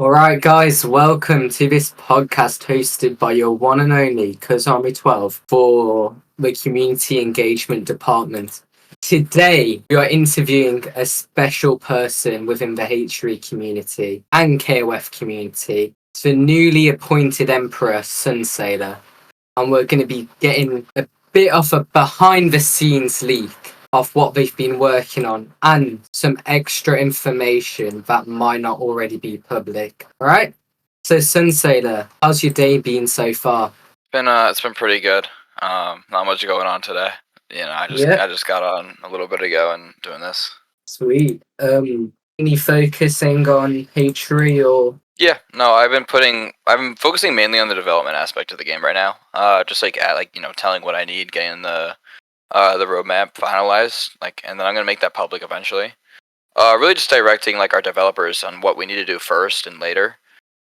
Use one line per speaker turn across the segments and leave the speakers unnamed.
Alright, guys, welcome to this podcast hosted by your one and only Army 12 for the Community Engagement Department. Today, we are interviewing a special person within the HRE community and KOF community. It's the newly appointed Emperor Sunsailer, and we're going to be getting a bit of a behind the scenes leak of what they've been working on and some extra information that might not already be public. All right. So, Sunsailer, how's your day been so far?
It's been pretty good. Not much going on today. I just got on a little bit ago and doing this.
Sweet. Any focusing on H3 or?
Yeah, no, I've been focusing mainly on the development aspect of the game right now. Just telling what I need, getting the roadmap finalized, and then I'm gonna make that public eventually. Really just directing our developers on what we need to do first and later.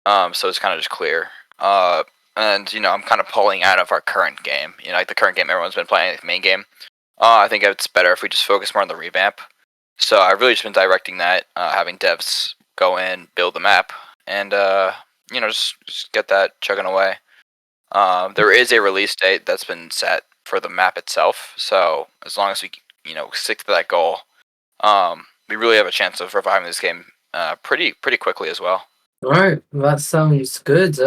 So it's kind of just clear. And I'm kind of pulling out of our current game. The current game everyone's been playing, the main game. I think it's better if we just focus more on the revamp. So I've really just been directing that, having devs go in, build the map, and just get that chugging away. There is a release date that's been set for the map itself. So as long as we stick to that goal, we really have a chance of reviving this game pretty quickly as well.
Alright, that sounds good.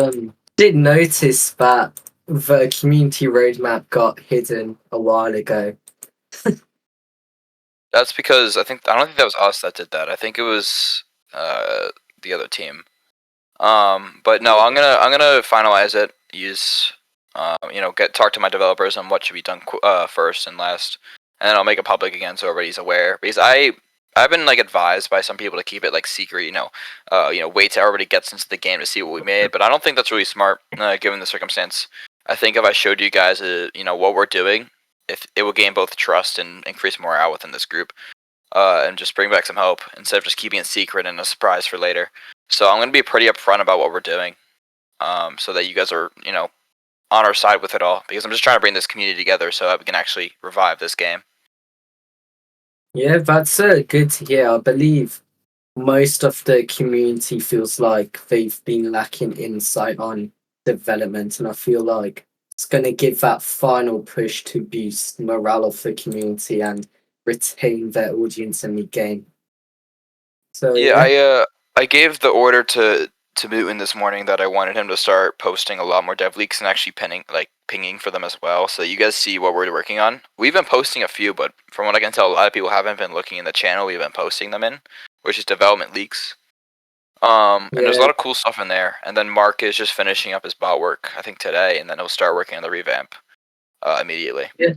Did notice that the community roadmap got hidden a while ago.
That's because I don't think that was us that did that. I think it was the other team. But no, I'm gonna finalize it. Use talk to my developers on what should be done first and last, and then I'll make it public again so everybody's aware. Because I've been advised by some people to keep it secret. Wait till everybody gets into the game to see what we made. But I don't think that's really smart given the circumstance. I think if I showed you guys what we're doing, if it will gain both trust and increase morale within this group, and just bring back some hope instead of just keeping it secret and a surprise for later. So I'm going to be pretty upfront about what we're doing, so that you guys are on our side with it all, because I'm just trying to bring this community together so that we can actually revive this game.
Yeah, that's good to hear. I believe most of the community feels like they've been lacking insight on development, and I feel like it's going to give that final push to boost morale of the community and retain their audience in the game. So
yeah. I gave the order to Mutin this morning that I wanted him to start posting a lot more dev leaks and actually pinging for them as well, so that you guys see what we're working on. We've been posting a few, but from what I can tell, a lot of people haven't been looking in the channel we've been posting them in, which is development leaks. And there's a lot of cool stuff in there. And then Mark is just finishing up his bot work, I think today, and then he'll start working on the revamp immediately.
Yeah,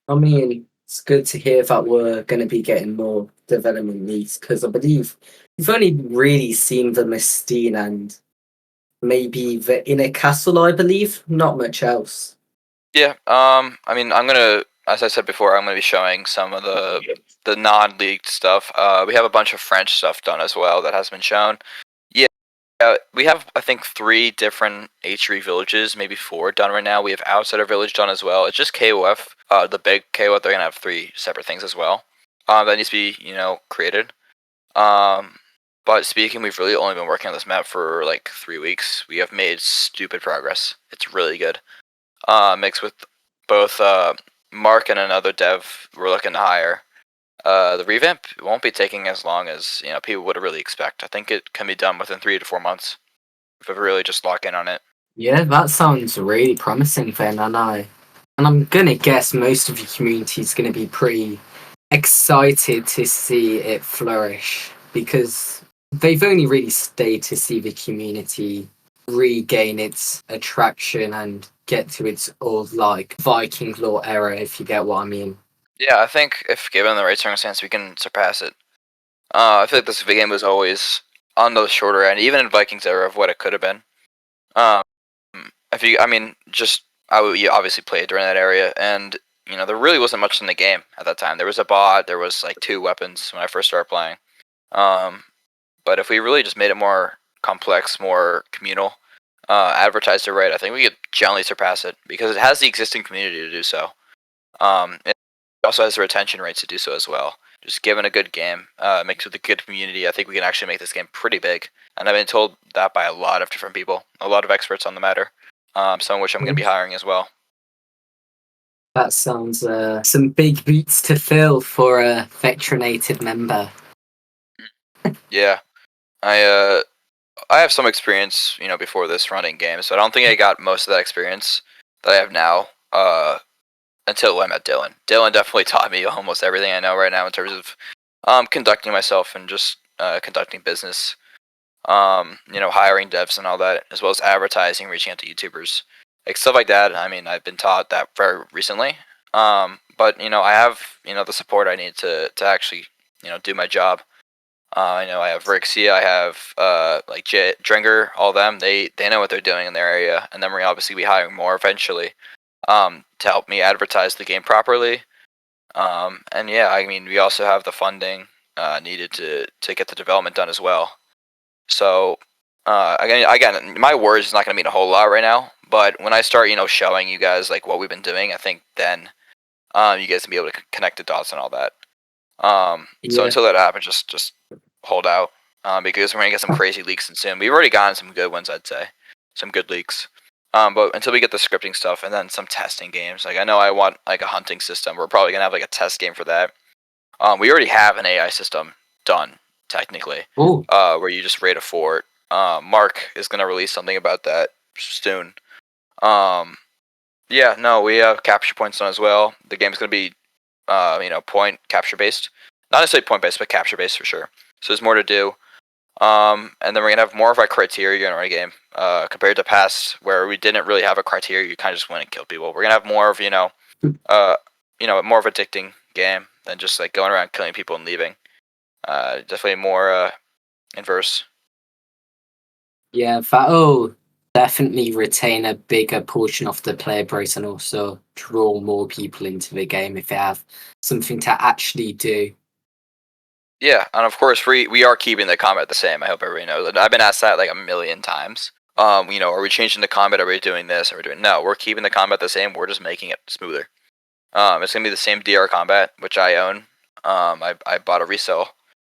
I mean, it's good to hear that we're going to be getting more development leaks, because I believe we've only really seen the Mistine and maybe the Inner Castle, I believe. Not much else.
Yeah, I mean, as I said before, I'm gonna be showing some of the non-leaked stuff. We have a bunch of French stuff done as well that has been shown. Yeah, we have, I think, 3 different H3 villages, maybe 4 done right now. We have Outsider Village done as well. It's just KOF, the big KOF. They're gonna have 3 separate things as well. That needs to be created. But speaking, we've really only been working on this map for 3 weeks. We have made stupid progress. It's really good. Mixed with both Mark and another dev we're looking to hire. The revamp won't be taking as long as people would really expect. I think it can be done within 3 to 4 months if we really just lock in on it.
Yeah, that sounds really promising then, and I'm gonna guess most of the community is gonna be pretty excited to see it flourish, because they've only really stayed to see the community regain its attraction and get to its old Viking lore era, if you get what I mean.
Yeah, I think if given the right circumstance, we can surpass it. I feel like this game was always on the shorter end, even in Vikings era, of what it could have been. You obviously played during that area, and there really wasn't much in the game at that time. There was a bot, there was 2 weapons when I first started playing. But if we really just made it more complex, more communal, advertised it right, I think we could generally surpass it, because it has the existing community to do so. It also has the retention rates to do so as well. just given a good game, mixed with a good community, I think we can actually make this game pretty big. And I've been told that by a lot of different people, a lot of experts on the matter, some of which I'm going to be hiring as well.
That sounds some big boots to fill for a Vectra native member.
Yeah, I have some experience, before this running games, but I don't think I got most of that experience that I have now until I met Dylan. Dylan definitely taught me almost everything I know right now in terms of conducting myself and just conducting business. Hiring devs and all that, as well as advertising, reaching out to YouTubers, like stuff like that. I mean, I've been taught that very recently. But I have the support I need to actually do my job. I know I have Vyrixxa, I have like Dringer, all them. They know what they're doing in their area, and then we're obviously be hiring more eventually to help me advertise the game properly. And yeah, I mean, we also have the funding needed to get the development done as well. So again, my words is not going to mean a whole lot right now. But when I start, showing you guys like what we've been doing, I think then you guys can be able to connect the dots and all that. So
Yeah.
until that happens, just hold out because we're gonna get some crazy leaks soon. We've already gotten some good ones, I'd say, some good leaks. But until we get the scripting stuff and then some testing games, like I know I want like a hunting system. We're probably gonna have like a test game for that. We already have an AI system done technically,
Oh,
where you just raid a fort. Mark is gonna release something about that soon. Yeah, no, we have capture points done as well. The game's gonna be, point capture based, not necessarily point based, but capture based for sure. So there's more to do. And then we're gonna have more of our criteria in our game, compared to past where we didn't really have a criteria. You kind of just went and killed people. We're gonna have more of more of addicting game than just like going around killing people and leaving. Definitely more inverse.
yeah, that'll definitely retain a bigger portion of the player base and also draw more people into the game if they have something to actually do.
Yeah, and of course we are keeping the combat the same. I hope everybody knows. I've been asked that like a million times. Are we changing the combat? Are we doing this? Are we doing no? We're keeping the combat the same. We're just making it smoother. It's gonna be the same DR combat, which I own. I bought a resale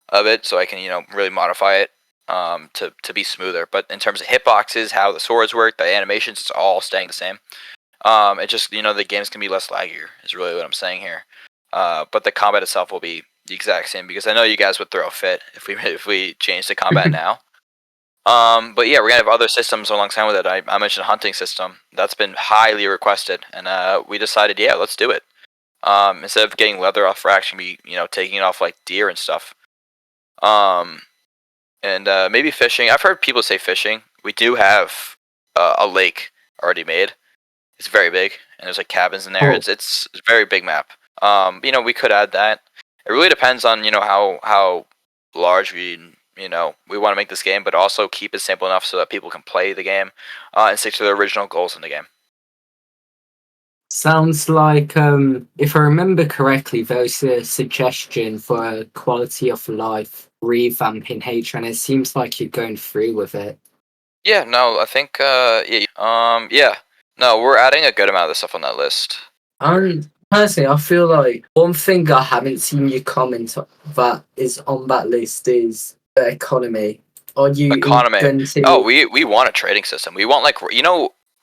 of it so I can really modify it to be smoother. But in terms of hitboxes, how the swords work, the animations, it's all staying the same. It just the games can be less laggier is really what I'm saying here. But the combat itself will be the exact same because I know you guys would throw a fit if we change the combat now. But yeah, we're gonna have other systems alongside with it. I mentioned a hunting system that's been highly requested, and we decided, yeah, let's do it. Instead of getting leather off for actually, taking it off like deer and stuff. Um, and maybe fishing. I've heard people say fishing. We do have a lake already made. It's very big, and there's like cabins in there.
Oh,
It's a very big map. We could add that. It really depends on how large we want to make this game, but also keep it simple enough so that people can play the game and stick to the original goals in the game.
sounds like, if I remember correctly, there was a suggestion for a quality of life revamp in H, and it seems like you're going through with it.
Yeah, no, I think yeah, no, we're adding a good amount of the stuff on that list.
And personally, I feel like one thing I haven't seen you comment on that is on that list is the economy. Are you
Economy.
going
Oh,
to?
we want a trading system. We want like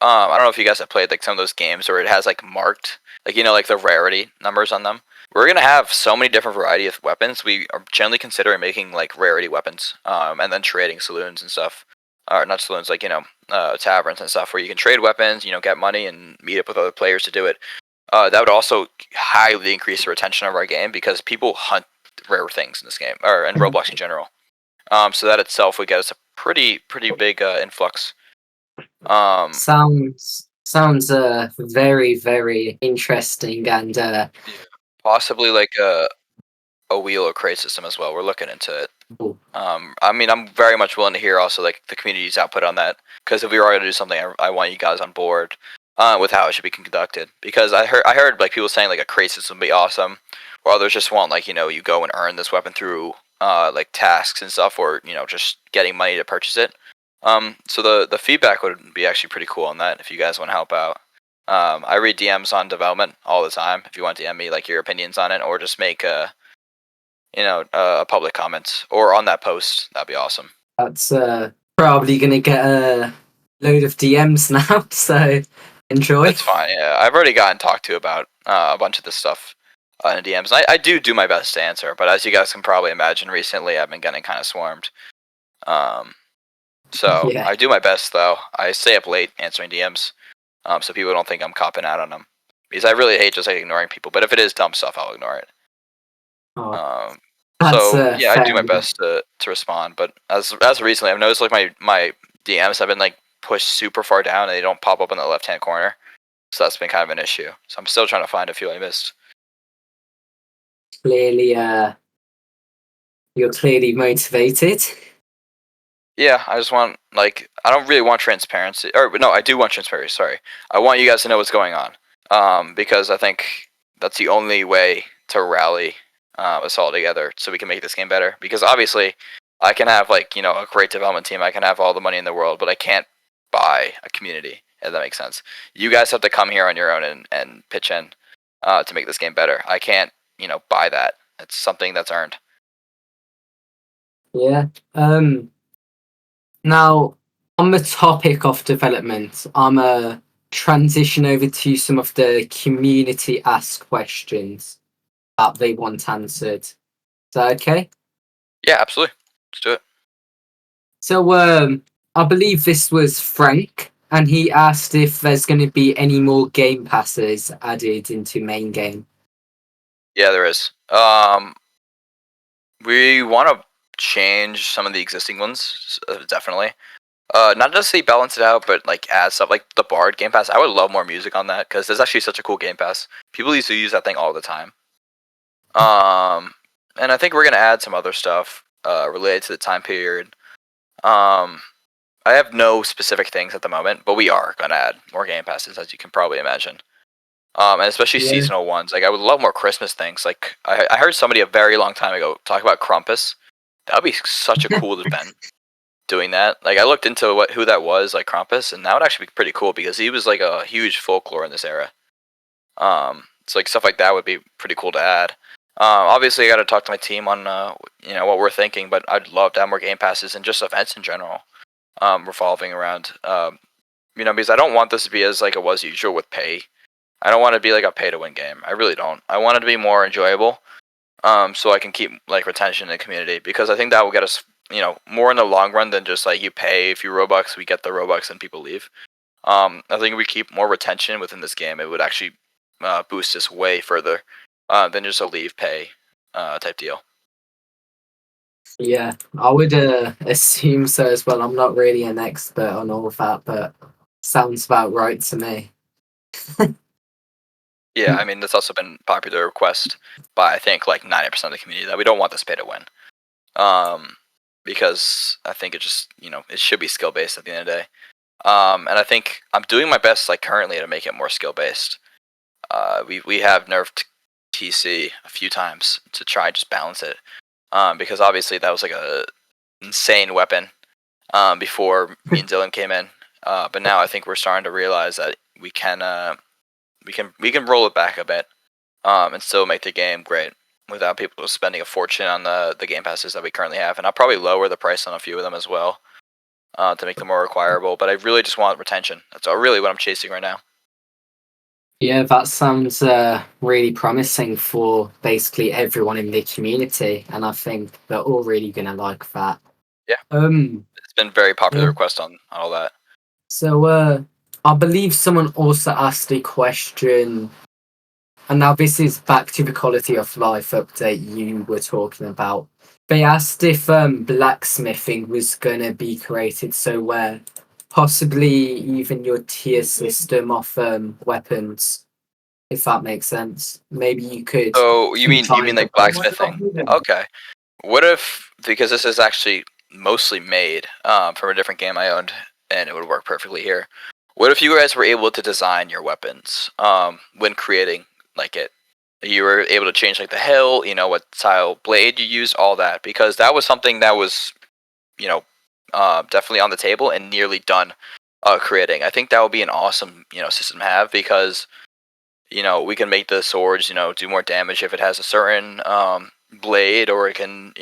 I don't know if you guys have played like some of those games where it has like marked like like the rarity numbers on them. We're gonna have so many different variety of weapons. We are generally considering making like rarity weapons, and then trading saloons and stuff, or not saloons, like taverns and stuff where you can trade weapons, get money and meet up with other players to do it. That would also highly increase the retention of our game because people hunt rare things in this game or in Roblox in general. So that itself would get us a pretty big influx.
Sounds very very interesting and
Possibly like a wheel or crate system as well. We're looking into it.
oh,
I mean, I'm very much willing to hear also like the community's output on that because if we were going to do something, I want you guys on board with how it should be conducted. Because I heard like people saying like a crate system would be awesome, while others just want like you go and earn this weapon through like tasks and stuff, or just getting money to purchase it. So the feedback would be actually pretty cool on that if you guys want to help out. I read DMs on development all the time. If you want to DM me like your opinions on it, or just make a public comment or on that post. That'd be awesome.
That's probably gonna get a load of DMs now, so enjoy.
It's fine. Yeah, I've already gotten talked to about a bunch of this stuff in DMs. I do my best to answer, but as you guys can probably imagine, recently I've been getting kind of swarmed. So
Yeah.
I do my best though. I stay up late answering DMs, so people don't think I'm copping out on them. Because I really hate just like ignoring people. But if it is dumb stuff, I'll ignore it.
Oh, that's
So yeah, I do
fair
my
enough.
best to respond. But as recently, I've noticed like my DMs have been like pushed super far down, and they don't pop up in the left hand corner. So that's been kind of an issue. So I'm still trying to find a few I missed.
Clearly, you're clearly motivated.
Yeah, I just want I don't really want transparency, or no, I do want transparency. Sorry, I want you guys to know what's going on, because I think that's the only way to rally us all together so we can make this game better. Because obviously, I can have a great development team, I can have all the money in the world, but I can't buy a community. If that makes sense, you guys have to come here on your own and pitch in to make this game better. I can't buy that. It's something that's earned.
Yeah. Now, on the topic of development, I'm transition over to some of the community asked questions that they want answered. Is that okay?
Yeah, absolutely. Let's do it.
So, I believe this was Frank, and he asked if there's going to be any more game passes added into main game.
Yeah, there is. We want to change some of the existing ones, definitely. Not just say balance it out, but like add stuff like the Bard Game Pass. I would love more music on that because there's actually such a cool Game Pass. People used to use that thing all the time. And I think we're gonna add some other stuff related to the time period. I have no specific things at the moment, but we are gonna add more Game Passes, as you can probably imagine. And especially
Yeah.
seasonal ones. Like I would love more Christmas things. Like I heard somebody a very long time ago talk about Krampus. That would be such a cool event. Doing that, like I looked into who that was, like Krampus, and that would actually be pretty cool because he was like a huge folklore in this era. So like stuff like that would be pretty cool to add. Obviously, I got to talk to my team on what we're thinking, but I'd love to have more game passes and just events in general, revolving around because I don't want this to be as like it was usual with pay. I don't want it to be like a pay to win game. I really don't. I want it to be more enjoyable, so I can keep like retention in the community because I think that will get us more in the long run than just like you pay a few Robux, we get the Robux, and people leave. I think if we keep more retention within this game, it would actually boost us way further than just a leave pay type deal.
Yeah, I would assume so as well. I'm not really an expert on all of that, but sounds about right to me.
Yeah, I mean that's also been popular request by I think like 90% of the community that we don't want this pay to win, because I think it just it should be skill based at the end of the day. And I think I'm doing my best like currently to make it more skill based. We have nerfed TC a few times to try and just balance it, because obviously that was like a insane weapon before me and Dylan came in. But now I think we're starting to realize that we can roll it back a bit and still make the game great without people spending a fortune on the game passes that we currently have. And I'll probably lower the price on a few of them as well to make them more acquirable. But I really just want retention. That's really what I'm chasing right now.
Yeah, that sounds really promising for basically everyone in the community, and I think they're all really gonna like that.
Yeah, it's been very popular
Yeah.
request on all that.
So, I believe someone also asked a question, and now this is back to the quality of life update you were talking about. They asked if blacksmithing was gonna be created, so where possibly even your tier system of weapons, if that makes sense. Maybe you could
So you mean
combine the
like blacksmithing? Okay. What if, because this is actually mostly made from a different game I owned, and it would work perfectly here. What if you guys were able to design your weapons when creating like it? You were able to change like the hill, what style blade you used, all that, because that was something that was, definitely on the table and nearly done creating. I think that would be an awesome, system to have because we can make the swords, do more damage if it has a certain, blade, or it can,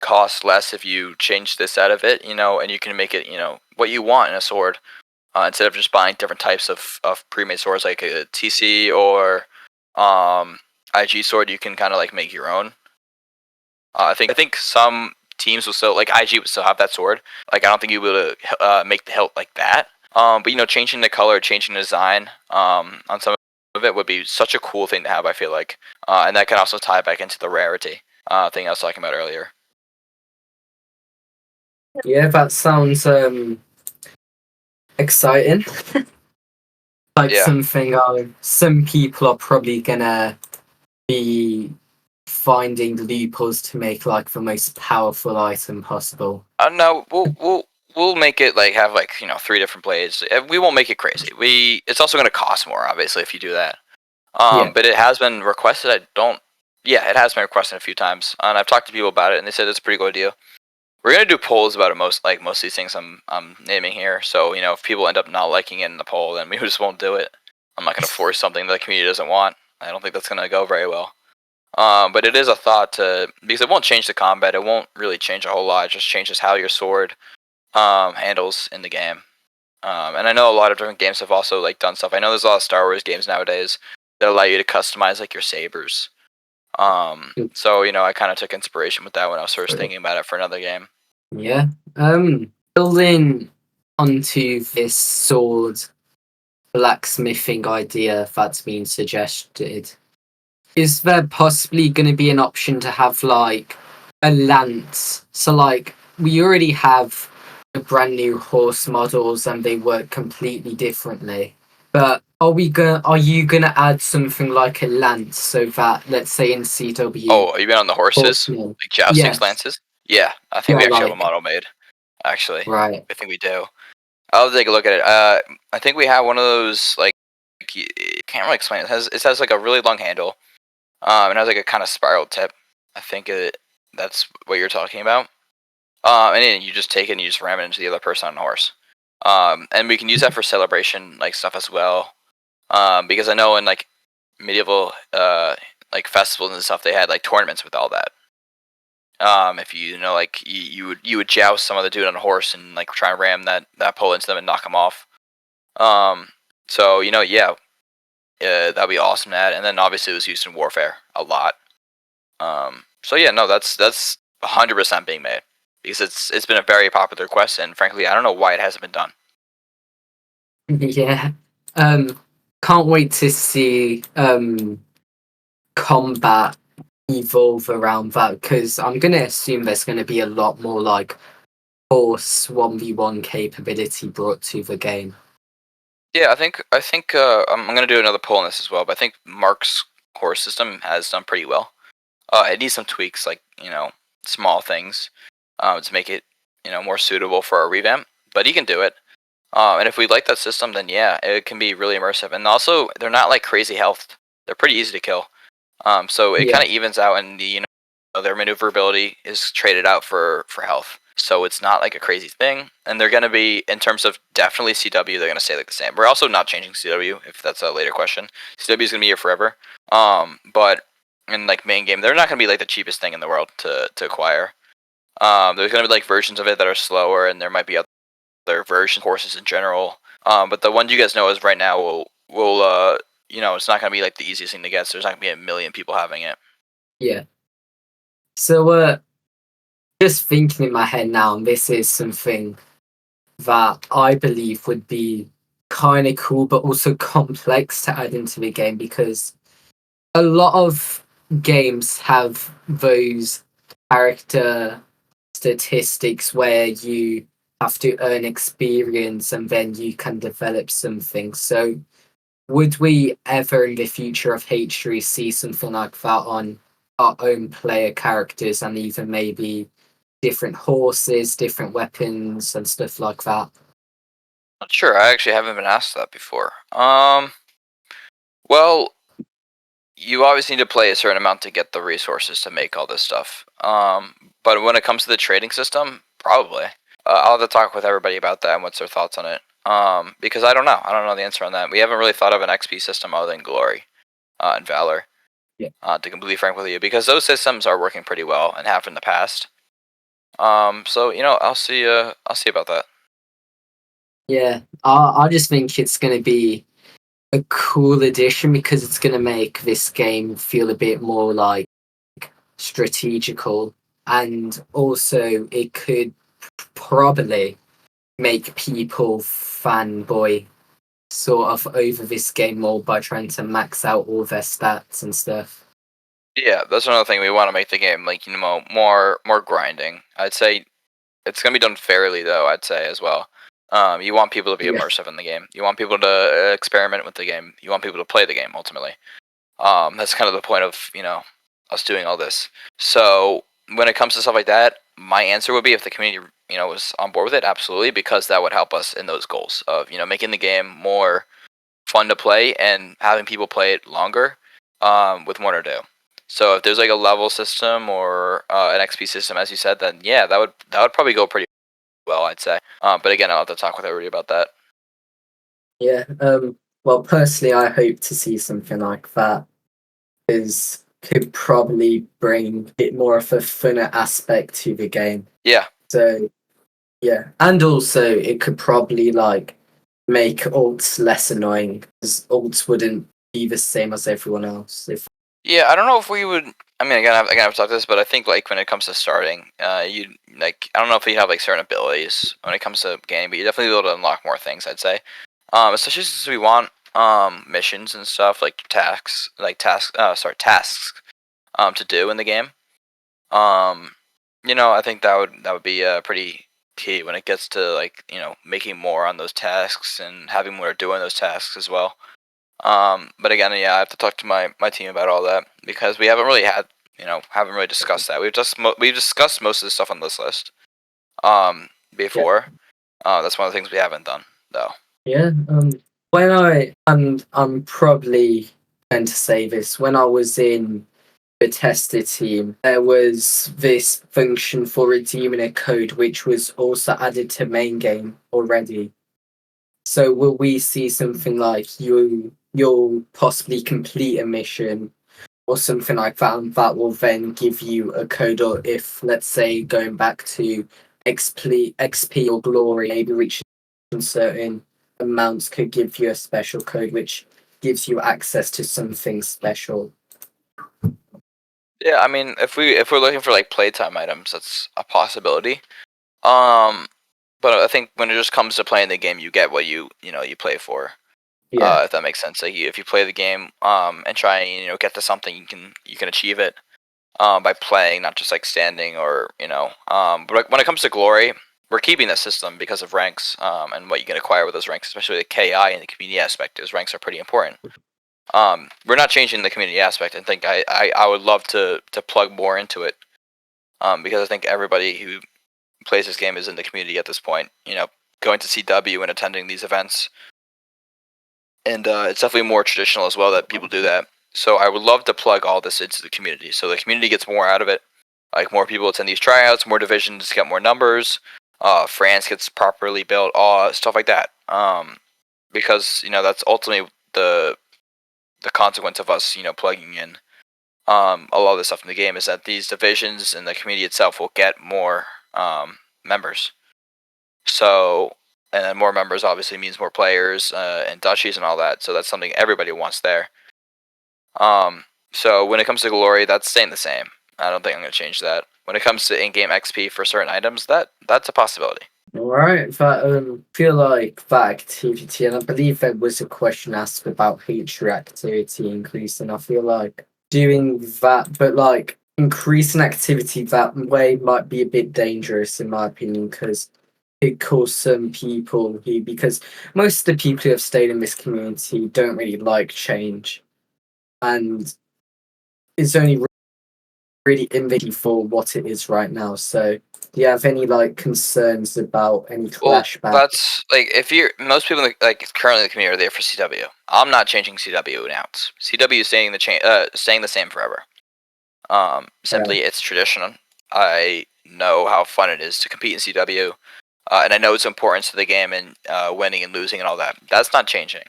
cost less if you change this out of it, and you can make it, what you want in a sword, instead of just buying different types of pre-made swords like a TC or IG sword. You can kind of like make your own. I think some teams will still, like IG would still have that sword. Like I don't think you would make the hilt like that. But changing the color, changing the design on some of it would be such a cool thing to have. I feel like, and that can also tie back into the rarity thing I was talking about earlier.
Yeah, that sounds exciting. Like
Yeah.
something some people are probably gonna be finding loopholes to make like the most powerful item possible.
No, we'll make it like have like 3 different blades. We won't make it crazy. It's also going to cost more, obviously, if you do that.
Yeah.
But it has been requested. Yeah, it has been requested a few times, and I've talked to people about it, and they said it's a pretty good idea. We're gonna do polls about it, most of these things I'm naming here. So if people end up not liking it in the poll, then we just won't do it. I'm not gonna force something that the community doesn't want. I don't think that's gonna go very well. But it is a thought because it won't change the combat. It won't really change a whole lot. It just changes how your sword handles in the game. And I know a lot of different games have also like done stuff. I know there's a lot of Star Wars games nowadays that allow you to customize like your sabers. So I kind of took inspiration with that when I was first thinking about it for another game.
Yeah. Building onto this sword blacksmithing idea that's been suggested, is there possibly going to be an option to have like a lance? So like we already have the brand new horse models and they work completely differently. But are you gonna add something like a lance so that, let's say in CW,
Oh, you been on the horses?
horsemen?
Like jousting
Yes.
lances? Yeah, I think
Yeah,
we actually have a
like
model made. Actually,
right.
I think we do. I'll take a look at it. I think we have one of those like can't really explain it. It has like a really long handle. It has like a kind of spiral tip. I think that's what you're talking about. And then you just take it and you just ram it into the other person on the horse. And we can use that for celebration like stuff as well. Because I know in like medieval like festivals and stuff, they had like tournaments with all that. If like you would joust some other dude on a horse and like try and ram that pole into them and knock them off. Um, so yeah, that'd be awesome. That, and then obviously it was used in warfare a lot. So yeah, no, that's 100% being made because it's been a very popular request, and frankly, I don't know why it hasn't been done.
Yeah. Can't wait to see combat evolve around that, because I'm gonna assume there's gonna be a lot more like force 1v1 capability brought to the game.
Yeah, I think I'm gonna do another poll on this as well, but I think Mark's core system has done pretty well. It needs some tweaks, like small things, to make it more suitable for our revamp. But he can do it. And if we like that system, then yeah, it can be really immersive. And also, they're not like crazy health; they're pretty easy to kill. So it
Yeah,
kind of evens out, and their maneuverability is traded out for health. So it's not like a crazy thing. And they're gonna be, in terms of definitely CW, they're gonna stay like the same. We're also not changing CW if that's a later question. CW is gonna be here forever. But in like main game, they're not gonna be like the cheapest thing in the world to acquire. There's gonna be like versions of it that are slower, and there might be other version courses in general. But the one you guys know is right now will it's not gonna be like the easiest thing to get. So there's not gonna be a million people having it.
yeah. So just thinking in my head now, and this is something that I believe would be kind of cool but also complex to add into the game, because a lot of games have those character statistics where you have to earn experience and then you can develop something. So, would we ever in the future of H3 see something like that on our own player characters, and even maybe different horses, different weapons, and stuff like that?
Not sure. I actually haven't been asked that before. Well, you obviously need to play a certain amount to get the resources to make all this stuff. But when it comes to the trading system, probably. I'll have to talk with everybody about that and what's their thoughts on it. Because I don't know. I don't know the answer on that. We haven't really thought of an XP system other than Glory and Valor. To completely frank with you, because those systems are working pretty well and have in the past. So I'll see. I'll see about that.
Yeah, I just think it's going to be a cool addition because it's going to make this game feel a bit more like strategical, and also it could probably make people fanboy sort of over this game more by trying to max out all their stats and stuff.
Yeah, that's another thing we want to make the game like more grinding. I'd say it's gonna be done fairly though. I'd say as well. You want people to be
Yeah,
immersive in the game. You want people to experiment with the game. You want people to play the game ultimately. That's kind of the point of us doing all this. So when it comes to stuff like that, my answer would be if the community was on board with it, absolutely, because that would help us in those goals of making the game more fun to play and having people play it longer with more to do. So if there's like a level system or an XP system, as you said, then yeah, that would probably go pretty well, I'd say. But again, I'll have to talk with everybody about that.
yeah. Well, personally, I hope to see something like that because could probably bring a bit more of a funner aspect to the game.
Yeah,
So yeah, and also it could probably like make ults less annoying because ults wouldn't be the same as everyone else. If
yeah. I don't know if we would. I mean, again, I've talked this, but I think like when it comes to starting, you like I don't know if you have like certain abilities when it comes to game, but you definitely be able to unlock more things. I'd say, especially since we want missions and stuff like tasks to do in the game. Um, I think that would be pretty key when it gets to like making more on those tasks and having more to do on those tasks as well. But again, yeah, I have to talk to my team about all that because we haven't really haven't really discussed that. We've discussed most of the stuff on this list
yeah,
before. That's one of the things we haven't done though.
yeah. When I'm probably going to say this. When I was in the tester team, there was this function for redeeming a code which was also added to main game already. So will we see something like you'll possibly complete a mission or something like that, and that will then give you a code, or if let's say going back to XP or glory, maybe reaching certain amounts could give you a special code which gives you access to something special.
Yeah, I mean, if we're looking for like playtime items, that's a possibility. Um, but I think when it just comes to playing the game, you get what you play for.
Yeah,
If that makes sense. Like if you play the game and try and get to something, you can achieve it by playing, not just like standing or. But like, when it comes to glory, we're keeping the system because of ranks and what you can acquire with those ranks, especially the KI and the community aspect. Those ranks are pretty important. We're not changing the community aspect. I think I would love to plug more into it because I think everybody who plays this game is in the community at this point. Going to CW and attending these events, and it's definitely more traditional as well that people do that. So I would love to plug all this into the community, so the community gets more out of it. Like more people attend these tryouts, more divisions get more numbers. France gets properly built, all stuff like that. Because that's ultimately the consequence of us, plugging in a lot of this stuff in the game is that these divisions and the community itself will get more members. So, and then more members obviously means more players and duchies and all that. So that's something everybody wants there. So when it comes to glory, that's staying the same. I don't think I'm going to change that. When it comes to in-game XP for certain items, that's a possibility.
all right. That feel like that activity, and I believe there was a question asked about future activity increasing. I feel like doing that, but like increasing activity that way might be a bit dangerous in my opinion because it cause some people who, because most of the people who have stayed in this community don't really like change, and it's only really innovative for what it is right now. So, do you have any like concerns about any
Well,
clashback?
that's like if you're most people like currently in the community are there for CW. I'm not changing CW now. CW is staying the same forever.
Right.
Simply it's tradition. I know how fun it is to compete in CW, and I know its importance to the game and winning and losing and all that. That's not changing.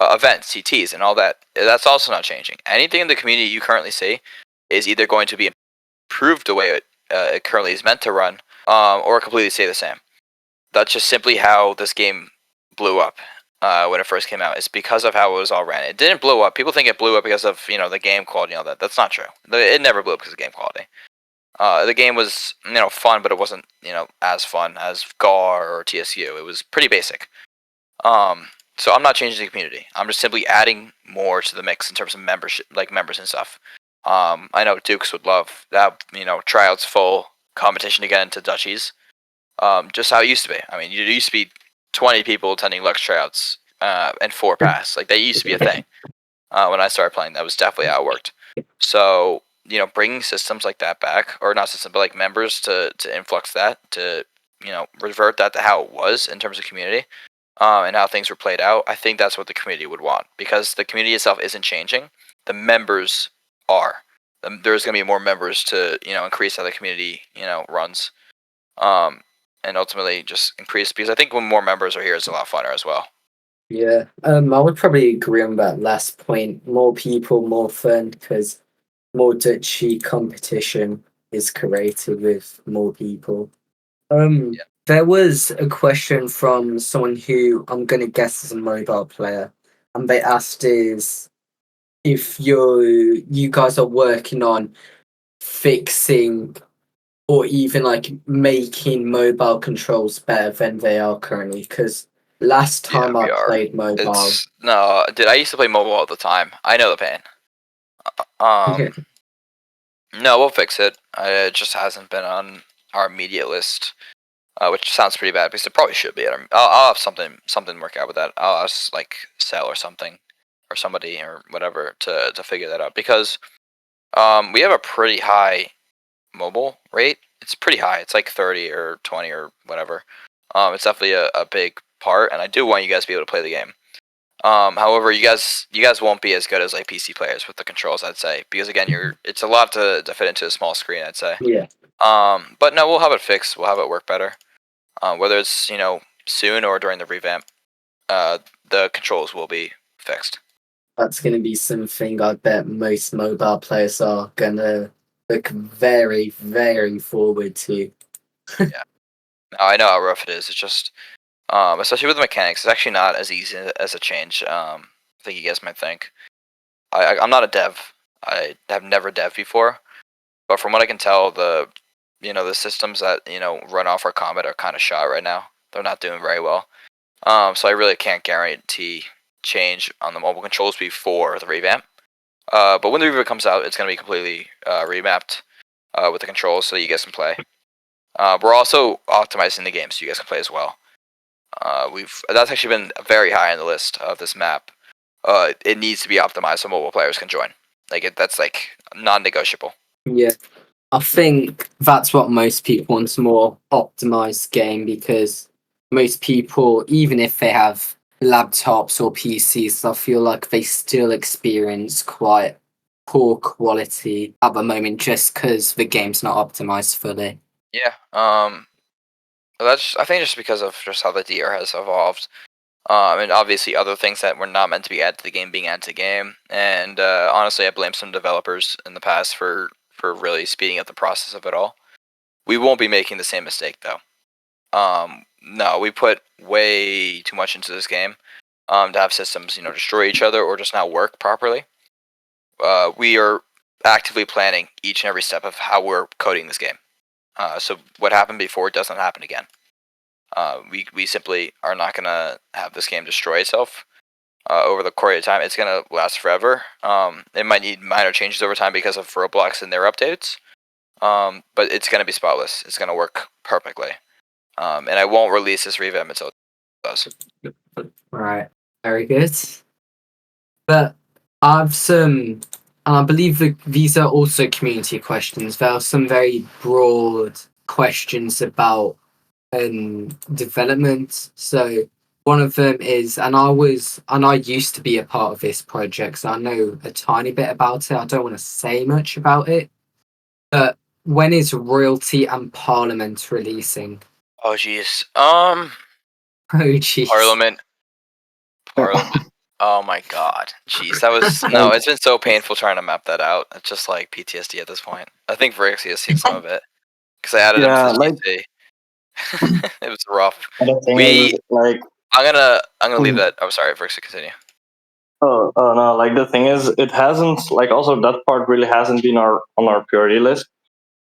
events, CTs, and all that. That's also not changing. Anything in the community you currently see is either going to be improved the way it currently is meant to run, or completely stay the same. That's just simply how this game blew up when it first came out. It's because of how it was all ran. It didn't blow up. People think it blew up because of the game quality and all that. That's not true. It never blew up because of game quality. The game was fun, but it wasn't as fun as GAR or TSU. It was pretty basic. So I'm not changing the community. I'm just simply adding more to the mix in terms of membership, like members and stuff. I know Dukes would love that. Tryouts full competition to get into Dutchies. Just how it used to be. I mean, it used to be 20 people attending Lux tryouts and 4 pass. Like that used to be a thing. When I started playing, that was definitely how it worked. So bringing systems like that back, or not systems, but like members to influx that, to revert that to how it was in terms of community, and how things were played out. I think that's what the community would want, because the community itself isn't changing. The members are. There's going to be more members to increase how the community runs, and ultimately just increase, because I think when more members are here, it's a lot funner as well.
Yeah, I would probably agree on that last point. More people, more fun, because more Dutchy competition is created with more people.
Yeah.
There was a question from someone who I'm gonna guess is a mobile player, and they asked is if you guys are working on fixing or even like making mobile controls better than they are currently, because last
Yeah,
time I
we are.
played mobile.
I used to play mobile all the time. I know the pain. No, we'll fix it. It just hasn't been on our immediate list, which sounds pretty bad because it probably should be. I'll have something work out with that. I'll ask like Cell or something, or somebody or whatever to figure that out, because we have a pretty high mobile rate. It's pretty high. It's like 30 or 20 or whatever. It's definitely a big part, and I do want you guys to be able to play the game. However, you guys won't be as good as like PC players with the controls, I'd say, because again, it's a lot to fit into a small screen, I'd say.
Yeah,
But no, we'll have it fixed. We'll have it work better. Whether it's soon or during the revamp, the controls will be fixed.
that's gonna be something I bet most mobile players are gonna look very, very forward to.
Yeah, no, I know how rough it is. It's just, especially with the mechanics, it's actually not as easy as a change. I think you guys might think. I'm not a dev. I have never dev before, but from what I can tell, the systems that run off our combat are kind of shot right now. They're not doing very well. So I really can't guarantee change on the mobile controls before the revamp. But when the revamp comes out, it's going to be completely remapped with the controls, so that you guys can play. We're also optimizing the game so you guys can play as well. That's actually been very high on the list of this map. It needs to be optimized so mobile players can join. That's like non-negotiable.
Yeah, I think that's what most people want, a more optimized game, because most people, even if they have laptops or PCs, I feel like they still experience quite poor quality at the moment just because the game's not optimized fully.
Yeah. I think just because of just how the DR has evolved. And obviously other things that were not meant to be added to the game being added to the game. And honestly, I blame some developers in the past for really speeding up the process of it all. We won't be making the same mistake though. No, we put way too much into this game to have systems destroy each other or just not work properly. We are actively planning each and every step of how we're coding this game. So what happened before doesn't happen again. We simply are not going to have this game destroy itself over the course of time. It's going to last forever. It might need minor changes over time because of Roblox and their updates, but it's going to be spotless. It's going to work perfectly. And I won't release this revamp until it does.
Right, very good. But I've some, and I believe that these are also community questions. There are some very broad questions about development. So one of them is, and I used to be a part of this project, so I know a tiny bit about it. I don't want to say much about it, but when is Royalty and Parliament releasing?
Oh jeez.
Oh jeez.
Parliament. Oh my god. Jeez, that was no. It's been so painful trying to map that out. It's just like PTSD at this point. I think Vyrixxa has seen some of it because I added him to
Yeah,
the
like
GC. It was rough.
the thing
We.
is, like,
I'm gonna leave
mm,
that. I'm sorry, Vyrixxa, continue.
oh no, like the thing is, it hasn't, like, also that part really hasn't been on our priority list,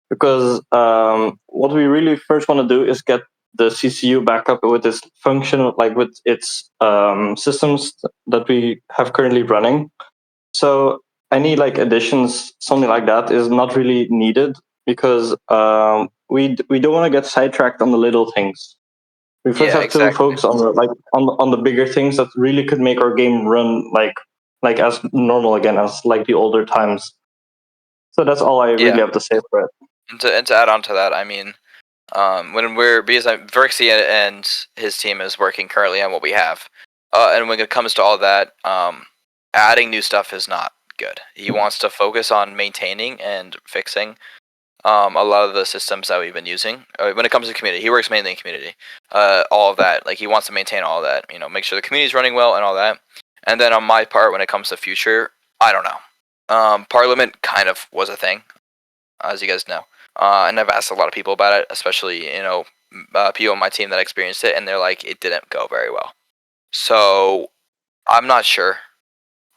because what we really first want to do is get the CCU back up with its function, like with its systems that we have currently running. So any like additions, something like that, is not really needed, because we don't want to get sidetracked on the little things. We first
Yeah,
have to
exactly.
focus on the bigger things that really could make our game run like as normal again as like the older times. So that's all I really
Yeah,
have to say for it.
and to add on to that, I mean, when we're because Vyrixxa and his team is working currently on what we have, and when it comes to all that, adding new stuff is not good. He wants to focus on maintaining and fixing a lot of the systems that we've been using. When it comes to community, he works mainly in community. All of that, like he wants to maintain all of that. You know, make sure the community is running well and all that. And then on my part, when it comes to future, I don't know. Parliament kind of was a thing, as you guys know. And I've asked a lot of people about it, especially people on my team that experienced it, and they're like, it didn't go very well. So I'm not sure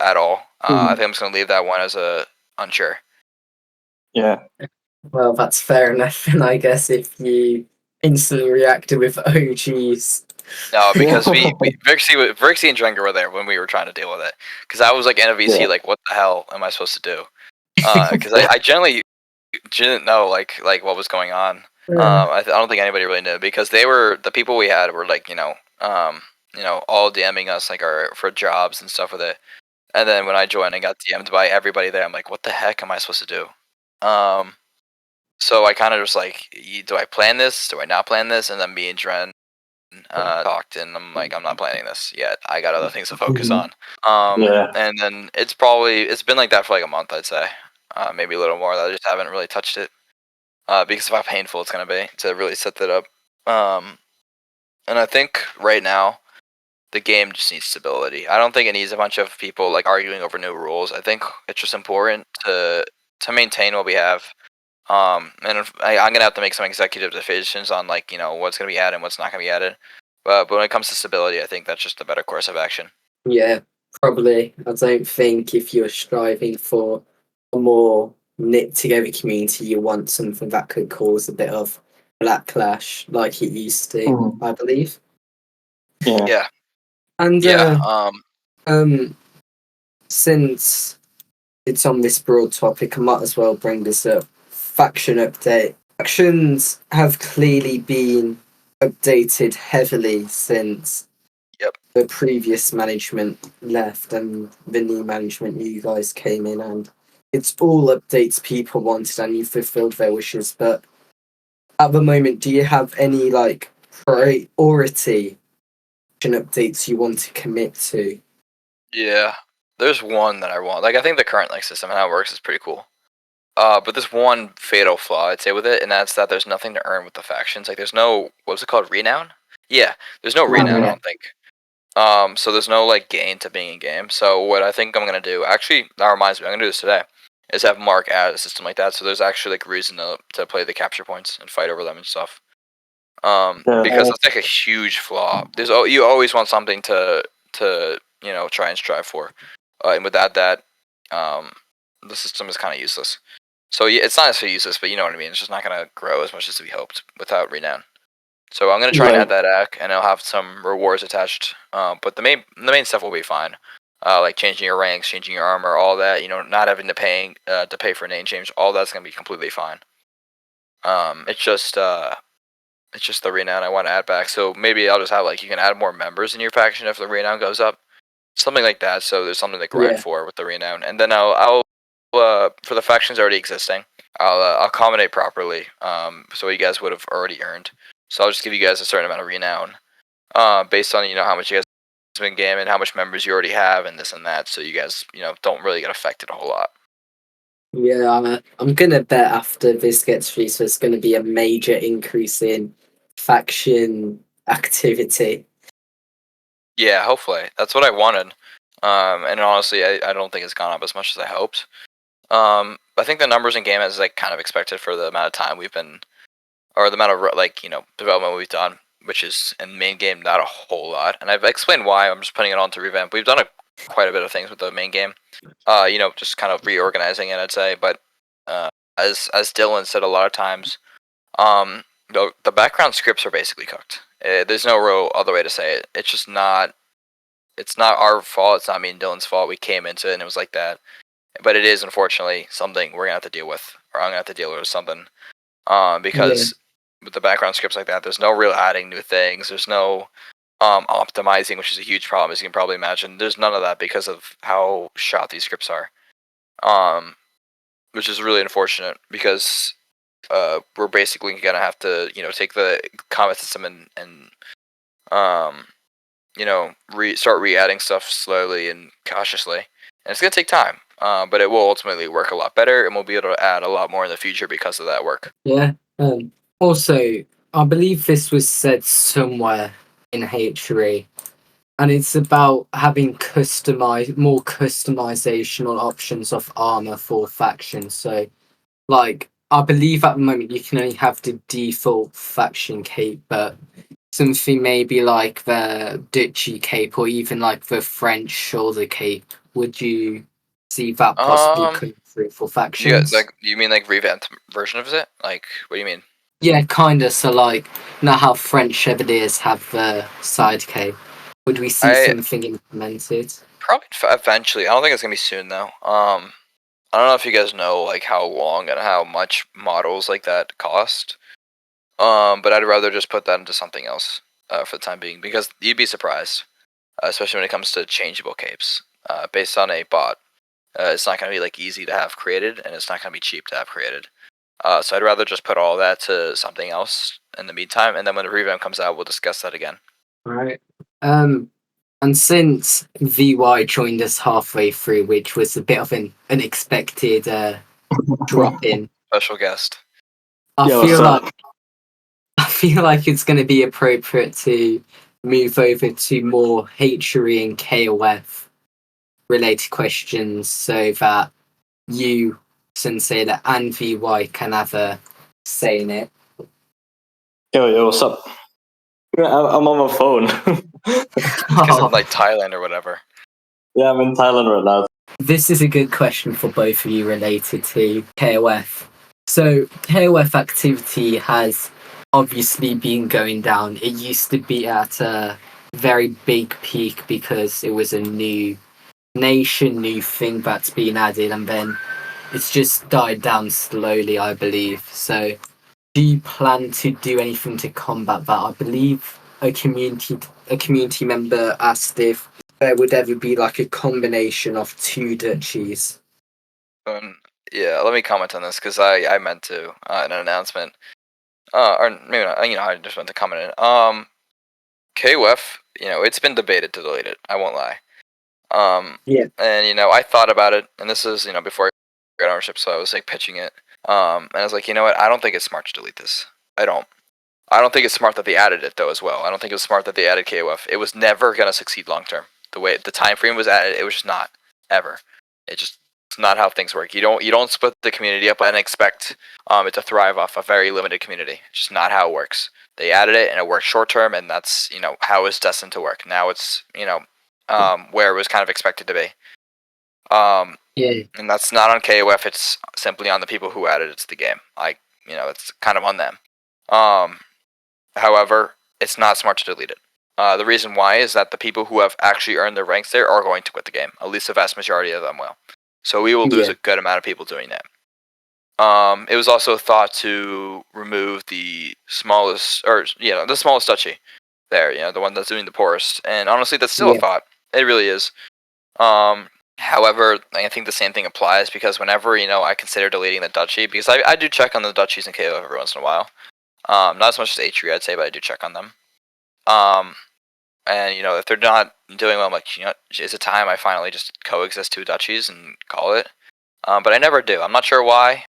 at all. I think I'm just gonna leave that one as a unsure.
Yeah.
Well, that's fair enough. And I guess if you instantly reacted with OGs.
No, because Vyrixxa and Drenga were there when we were trying to deal with it. Because I was like in a VC,
Yeah.
like, what the hell am I supposed to do? Because I generally didn't know like what was going on. I don't think anybody really knew, because the people we had were like all DMing us like for jobs and stuff with it. And then when I joined and got DM'd by everybody there, I'm like, what the heck am I supposed to do? So I kind of just like, do I plan this? Do I not plan this? And then me and Dren talked, and I'm like, I'm not planning this yet. I got other things to focus on.
Yeah.
And then it's been like that for like a month, I'd say, maybe a little more. I just haven't really touched it because of how painful it's gonna be to really set that up. And I think right now the game just needs stability. I don't think it needs a bunch of people like arguing over new rules. I think it's just important to maintain what we have. And I'm gonna have to make some executive decisions on like what's gonna be added and what's not gonna be added. But when it comes to stability, I think that's just the better course of action.
Yeah, probably. I don't think if you're striving for a more knit together community, you want something that could cause a bit of backlash like it used to,
Mhm.
I believe.
Yeah.
Yeah,
And
yeah,
since it's on this broad topic, I might as well bring this up. Faction update. Factions have clearly been updated heavily since
yep,
the previous management left and the new management, you guys came in, and it's all updates people wanted and you fulfilled their wishes. But at the moment, do you have any like priority updates you want to commit to?
yeah. There's one that I want. Like I think the current like system and how it works is pretty cool. But there's one fatal flaw I'd say with it, and that's that there's nothing to earn with the factions. Like there's no what's it called, renown? Yeah, there's no renown. I
Yeah.
don't think. So there's no like gain to being in game. So what I think I'm gonna do, actually, that reminds me, I'm gonna do this today, is have Mark add a system like that. So there's actually like reason to play the capture points and fight over them and stuff.
Yeah.
Because that's like a huge flaw. You always want something to try and strive for, and without that, the system is kind of useless. So yeah, it's not necessarily useless, but you know what I mean. It's just not gonna grow as much as we hoped without renown. So I'm gonna try and
Right.
add that act, and it'll have some rewards attached. But the main stuff will be fine. Like changing your ranks, changing your armor, all that. Not having to pay for a name change. All that's gonna be completely fine. It's just the renown I want to add back. So maybe I'll just have like you can add more members in your faction if the renown goes up, something like that. So there's something to grind
Yeah.
for with the renown, and then I'll for the factions already existing, I'll accommodate properly. So you guys would have already earned. So I'll just give you guys a certain amount of renown, based on how much you guys have been gaming, how much members you already have, and this and that. So you guys don't really get affected a whole lot.
Yeah, I'm gonna bet after this gets released, there's gonna be a major increase in faction activity.
Yeah, hopefully that's what I wanted. And honestly, I don't think it's gone up as much as I hoped. I think the numbers in game is like kind of expected for the amount of time we've been, or the amount of development we've done, which is in main game not a whole lot. And I've explained why. I'm just putting it on to revamp. We've done quite a bit of things with the main game. Just kind of reorganizing it, I'd say. But as Dylan said a lot of times, the background scripts are basically cooked. There's no real other way to say it. It's just not. It's not our fault. It's not me and Dylan's fault. We came into it and it was like that. But it is unfortunately something we're gonna have to deal with, or I'm gonna have to deal with something. Because with the background scripts like that, there's no real adding new things. There's no optimizing, which is a huge problem, as you can probably imagine. There's none of that because of how shot these scripts are. Which is really unfortunate because we're basically gonna have to, take the combat system and start re-adding stuff slowly and cautiously. And it's gonna take time, but it will ultimately work a lot better, and we'll be able to add a lot more in the future because of that work.
Yeah. Also, I believe this was said somewhere in H3, and it's about having more customizational options of armor for factions. So, like, I believe at the moment you can only have the default faction cape, but something maybe like the Duchy cape or even like the French shoulder cape. Would you see that possibly coming through for factions?
You mean like revamped version of it? Like, what do you mean?
Yeah, kinda. So like, now how French Chevaliers have the side cape. Would we see something implemented?
Probably eventually. I don't think it's gonna be soon though. I don't know if you guys know like how long and how much models like that cost. But I'd rather just put that into something else for the time being, because you'd be surprised, especially when it comes to changeable capes. Based on a bot, it's not gonna be like easy to have created, and it's not gonna be cheap to have created. So I'd rather just put all that to something else in the meantime, and then when the revamp comes out, we'll discuss that again.
All right. And since VY joined us halfway through, which was a bit of an unexpected drop in,
Special guest.
I feel like it's going to be appropriate to move over to more HRE and KOF related questions so that you, Sunsailer, and VY can have a say in it.
Yo, what's up? I'm on my phone.
Because I'm like Thailand or whatever.
Yeah, I'm in Thailand right now.
This is a good question for both of you related to KOF. So, KOF activity has obviously been going down. It used to be at a very big peak because it was a new nation, new thing that's been added, and then it's just died down slowly, I believe. So, do you plan to do anything to combat that? I believe a community member asked if there would ever be like a combination of two duchies.
Yeah, let me comment on this because I meant to in an announcement, or maybe not. I just meant to comment in. KOF, it's been debated to delete it. I won't lie.
Yeah.
And I thought about it, and this is before I got ownership, so I was like pitching it. And I was like, you know what? I don't think it's smart to delete this. I don't think it's smart that they added it though as well. I don't think it was smart that they added KOF. It was never gonna succeed long term. The way the time frame was added, it was just not ever. It's not how things work. You don't split the community up and expect it to thrive off a very limited community. It's just not how it works. They added it and it worked short term, and that's how it's destined to work. Now it's where it was kind of expected to be.
Yeah.
And that's not on KOF. It's simply on the people who added it to the game. It's kind of on them. However, it's not smart to delete it. The reason why is that the people who have actually earned their ranks there are going to quit the game. At least the vast majority of them will. So we will lose a good amount of people doing that. It was also thought to remove the smallest duchy there, the one that's doing the poorest. And honestly, that's still a thought. It really is. However, I think the same thing applies, because whenever, I consider deleting the duchy, because I do check on the duchies in KO every once in a while. Not as much as H3, I'd say, but I do check on them. And if they're not doing well, I'm like, is it time I finally just coexist two duchies and call it? But I never do. I'm not sure why.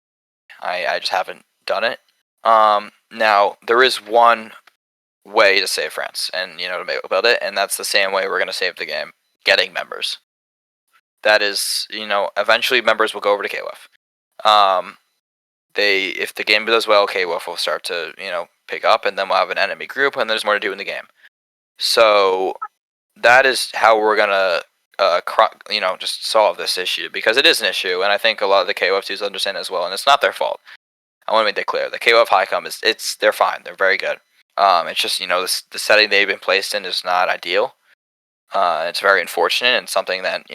I just haven't done it. Now there is one way to save France, and to build it, and that's the same way we're gonna save the game: getting members. that is, eventually members will go over to KOF. If the game does well, KOF will start to, pick up, and then we'll have an enemy group, and there's more to do in the game. So that is how we're gonna, just solve this issue, because it is an issue, and I think a lot of the KOF dudes understand as well, and it's not their fault. I want to make that clear. The KOF Highcom they're fine. They're very good. It's just the setting they've been placed in is not ideal. It's very unfortunate, and something that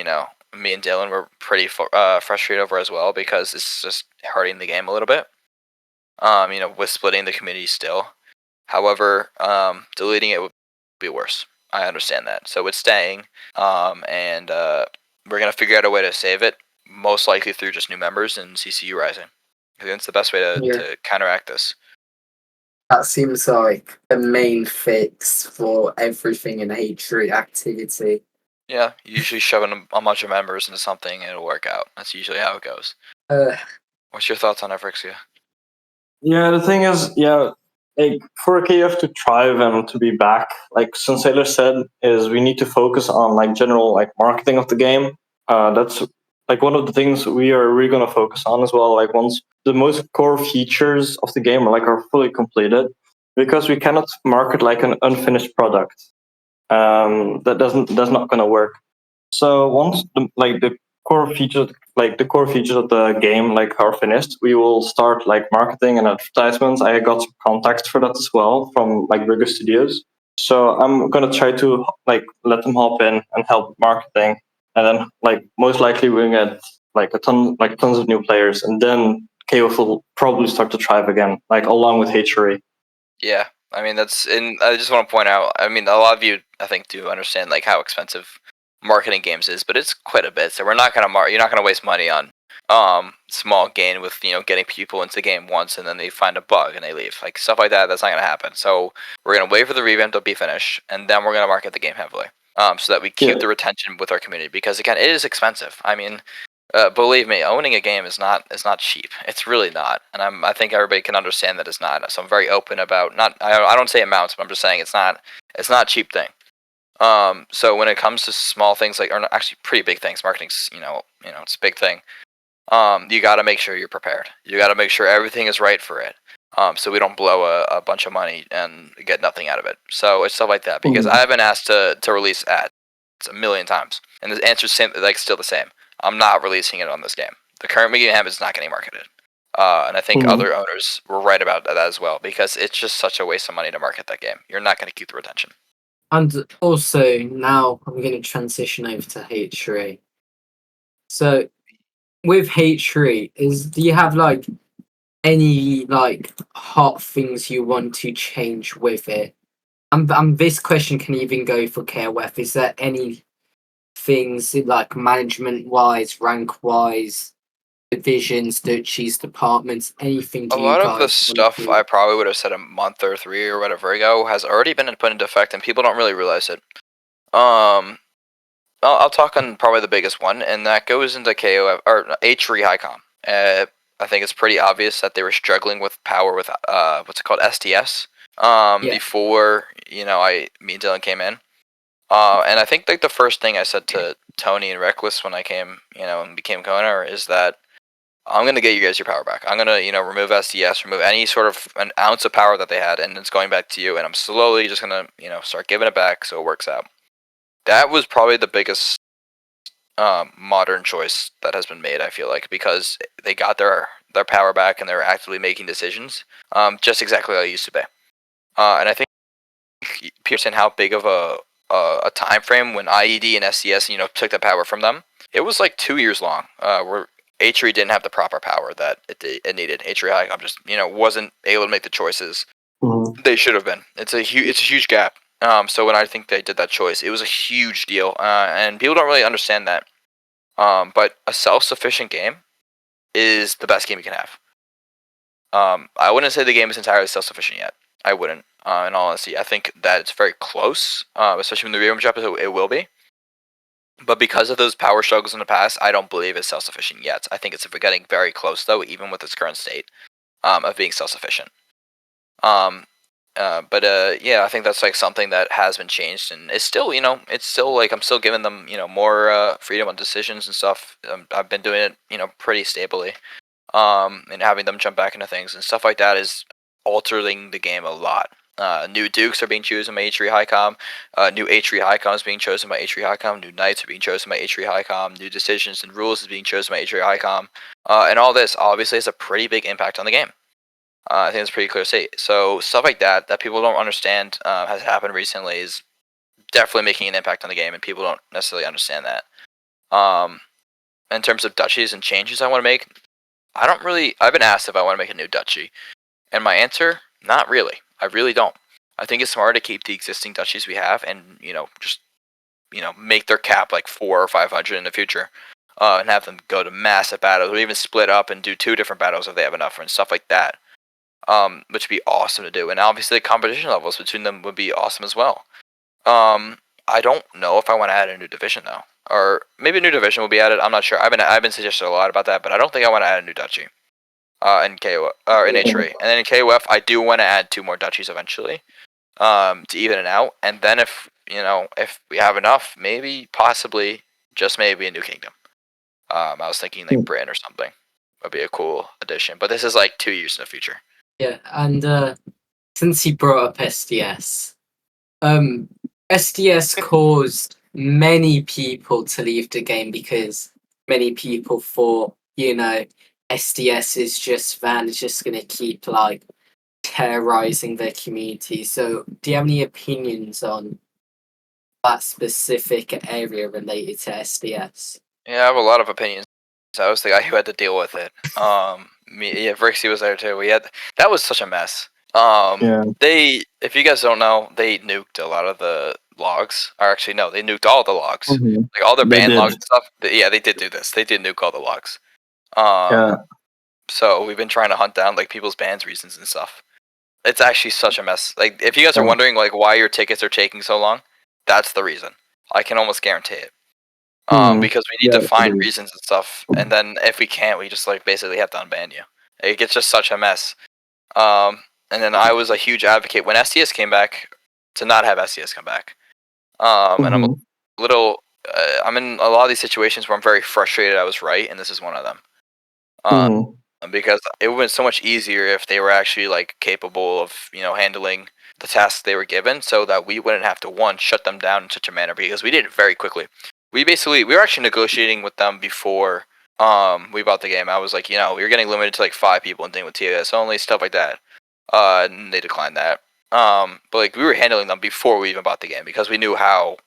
me and Dylan were pretty frustrated over as well, because it's just hurting the game a little bit. With splitting the community still. However, deleting it would be worse. I understand that. So it's staying, and we're gonna figure out a way to save it, most likely through just new members and CCU rising. I think that's the best way to counteract this.
That seems like the main fix for everything in H3 activity.
Yeah, usually shoving a bunch of members into something and it'll work out. That's usually how it goes. What's your thoughts on Vyrixxa?
Yeah, the thing is, like for KF to thrive and to be back, like Sunsailer said, is we need to focus on like general like marketing of the game. That's like one of the things we are really going to focus on as well. Like once the most core features of the game are fully completed, because we cannot market like an unfinished product. That's not going to work. So once the core features of the game are finished, we will start marketing and advertisements. I got some contacts for that as well from Vyrixxa Studios. So I'm gonna try to let them hop in and help marketing, and then most likely we'll get tons of new players, and then KOF will probably start to thrive again, along with Hatchery.
Yeah, I mean and I just want to point out. I mean, a lot of you I think do understand how expensive marketing games is, but it's quite a bit. So we're not gonna you're not gonna waste money on small gain with getting people into the game once and then they find a bug and they leave, stuff like that. That's not gonna happen. So we're gonna wait for the revamp to be finished, and then we're gonna market the game heavily, so that we keep the retention with our community, because again, it is expensive. I mean, believe me, owning a game is not cheap. It's really not, and I think everybody can understand that it's not. So I'm very open about I don't say amounts, but I'm just saying it's not a cheap thing. So when it comes to small things or actually pretty big things, marketing's it's a big thing. You got to make sure you're prepared. You got to make sure everything is right for it. So we don't blow a bunch of money and get nothing out of it. So it's stuff like that, because I've been asked to release ads a million times, and the answer's still the same. I'm not releasing it on this game. The current game is not getting marketed. And I think other owners were right about that as well, because it's just such a waste of money to market that game. You're not going to keep the retention.
And also, now I'm going to transition over to H3. So, with H3, do you have any hot things you want to change with it? And this question can even go for KOF. Is there any things management wise, rank wise, divisions, duchies, departments, anything?
A lot of the stuff I probably would have said a month or 3 or whatever ago has already been put into effect, and people don't really realize it. I'll talk on probably the biggest one, and that goes into KOF or H3 Highcom. I think it's pretty obvious that they were struggling with power with what's it called, STS. Before me and Dylan came in. And I think the first thing I said to Tony and Reckless when I came, and became co-owner is that I'm gonna get you guys your power back. I'm gonna, remove STS, remove any sort of an ounce of power that they had, and it's going back to you. And I'm slowly just gonna, start giving it back so it works out. That was probably the biggest modern choice that has been made, I feel like, because they got their power back and they're actively making decisions, just exactly how it used to be. And I think people understand how big of a time frame when IED and SCS, took the power from them. It was 2 years long, where H3 didn't have the proper power that it needed. H3 Highcom just, wasn't able to make the choices they should have been. It's a huge gap. So when I think they did that choice, it was a huge deal, and people don't really understand that. But a self-sufficient game is the best game you can have. I wouldn't say the game is entirely self-sufficient yet. I wouldn't. In all honesty, I think that it's very close, especially when the revamp drop, it will be. But because of those power struggles in the past, I don't believe it's self-sufficient yet. I think it's getting very close, though, even with its current state of being self-sufficient. Yeah, I think that's like something that has been changed, and it's still, it's still like I'm still giving them, more freedom on decisions and stuff. I've been doing it, pretty stably, and having them jump back into things and stuff like that is altering the game a lot. New dukes are being chosen by H3 Highcom. New H3 Highcom is being chosen by H3 Highcom. New knights are being chosen by H3 Highcom. New decisions and rules is being chosen by H3 Highcom. And all this obviously has a pretty big impact on the game. I think it's pretty clear to see. So stuff like that people don't understand has happened recently is definitely making an impact on the game, and people don't necessarily understand that. In terms of duchies and changes I want to make, I've been asked if I want to make a new duchy, and my answer, not really. I really don't. I think it's smarter to keep the existing duchies we have, and just make their cap like 400 or 500 in the future, and have them go to massive battles, or even split up and do 2 different battles if they have enough, and stuff like that. Which would be awesome to do, and obviously the competition levels between them would be awesome as well. I don't know if I want to add a new division though, or maybe a new division will be added. I'm not sure. I've been suggested a lot about that, but I don't think I want to add a new duchy. In KOF or in H3, and then in KOF I do want to add 2 more duchies eventually, to even it out, and then if we have enough, maybe possibly just maybe a new kingdom. I was thinking like Britain or something would be a cool addition, but this is like 2 years in the future.
Yeah, and since he brought up SDS, SDS caused many people to leave the game because many people thought, SDS is just Van is just gonna keep like terrorizing their community. So, do you have any opinions on that specific area related to SDS?
Yeah, I have a lot of opinions. I was the guy who had to deal with it. Vyrixxa was there too. That was such a mess. If you guys don't know, they nuked a lot of the logs. Or actually, no, they nuked all the logs, like all their ban logs and stuff. They did do this. They did nuke all the logs. So we've been trying to hunt down like people's bans reasons and stuff. It's actually such a mess. Like if you guys are wondering like why your tickets are taking so long, that's the reason. I can almost guarantee it. Because we need to find reasons and stuff, and then if we can't, we just like basically have to unban you. It gets just such a mess. And then I was a huge advocate when SDS came back to not have SDS come back. And I'm a little, I'm in a lot of these situations where I'm very frustrated I was right, and this is one of them. Because it would have been so much easier if they were actually like capable of handling the tasks they were given, so that we wouldn't have to shut them down in such a manner, because we did it very quickly. We were actually negotiating with them before we bought the game. I was like, we were getting limited to like 5 people and thing with TOS only, stuff like that. And they declined that. But like we were handling them before we even bought the game, because we knew how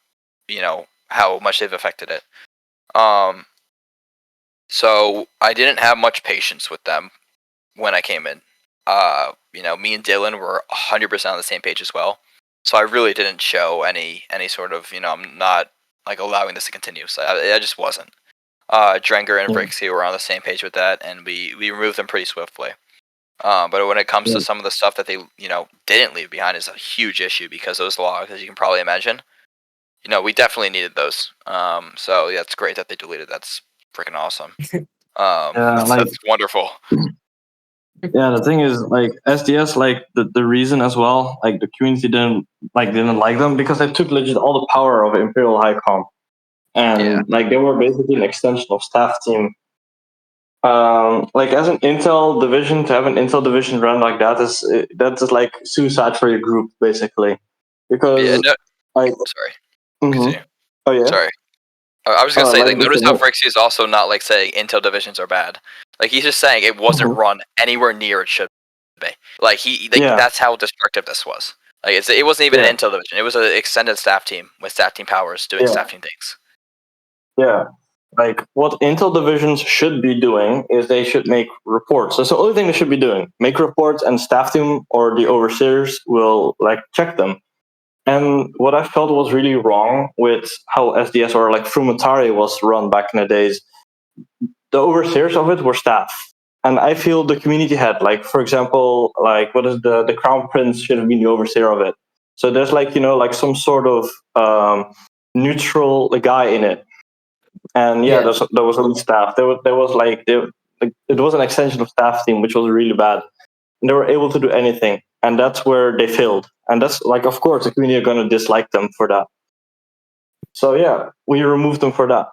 much they've affected it. So I didn't have much patience with them when I came in. Me and Dylan were 100% on the same page as well. So I really didn't show any sort of, I'm not like allowing this to continue. So I just wasn't. Drenger and Vyrixxa were on the same page with that, and we removed them pretty swiftly. But when it comes to some of the stuff that they, didn't leave behind is a huge issue, because those logs, as you can probably imagine, we definitely needed those. So yeah, it's great that they deleted. That's freaking awesome. That's wonderful.
Yeah, the thing is, like SDS, like the reason as well, like the community didn't like them because they took legit all the power of Imperial Highcom, and like they were basically an extension of staff team. Like as an Intel division, to have an Intel division run like that is like suicide for your group, basically, because
sorry.
Oh yeah.
Sorry. I was gonna say, like, notice how Vyrixxa is also not like saying Intel divisions are bad. Like he's just saying it wasn't run anywhere near it should be. Like that's how destructive this was. Like it wasn't even an Intel division. It was an extended staff team with staff team powers doing staff team things.
Yeah. Like what Intel divisions should be doing is they should make reports. That's the only thing they should be doing. Make reports, and staff team or the overseers will like check them. And what I felt was really wrong with how SDS or like Frumatari was run back in the days, the overseers of it were staff. And I feel the community had, like, for example, like what is the Crown Prince should have been the overseer of it. So there's like, like some sort of neutral guy in it. And there was only staff. There was like it was an extension of staff team, which was really bad. They were able to do anything, and that's where they failed. And that's like, of course, the community are going to dislike them for that. So yeah, we removed them for that.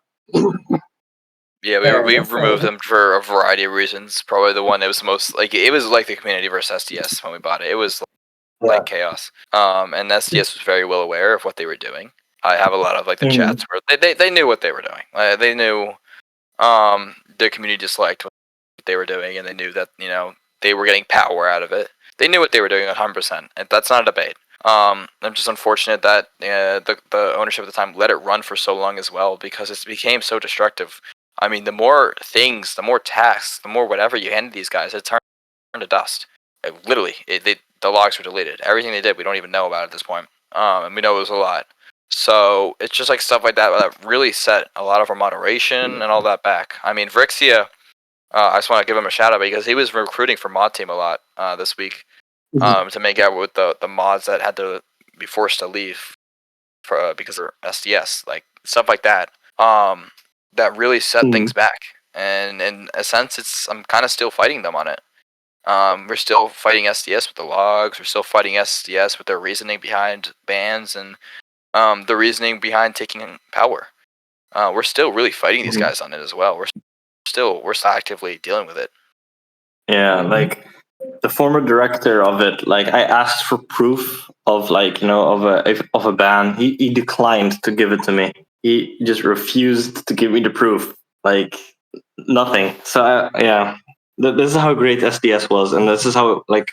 Yeah, we removed them for a variety of reasons. Probably the one that was the most like it was like the community versus SDS when we bought it. It was like chaos. And SDS was very well aware of what they were doing. I have a lot of like the chats where they knew what they were doing. They knew their community disliked what they were doing, and they knew that they were getting power out of it. They knew what they were doing 100%. And that's not a debate. I'm just unfortunate that the ownership at the time let it run for so long as well, because it became so destructive. I mean, the more things, the more tasks, the more whatever you handed these guys, it turned to dust. Literally, the logs were deleted. Everything they did, we don't even know about at this point. And we know it was a lot. So it's just like stuff like that really set a lot of our moderation and all that back. I mean, Vyrixxa, I just want to give him a shout out because he was recruiting for mod team a lot this week to make out with the mods that had to be forced to leave because of SDS, like stuff like that. That really set things back. And in a sense, I'm kind of still fighting them on it. We're still fighting SDS with the logs. We're still fighting SDS with their reasoning behind bans and the reasoning behind taking power. We're still really fighting these guys on it as well. We're still actively dealing with it.
Yeah, like the former director of it, like I asked for proof of of a ban. He declined to give it to me. He just refused to give me the proof. Like nothing. So yeah, this is how great SDS was, and this is how like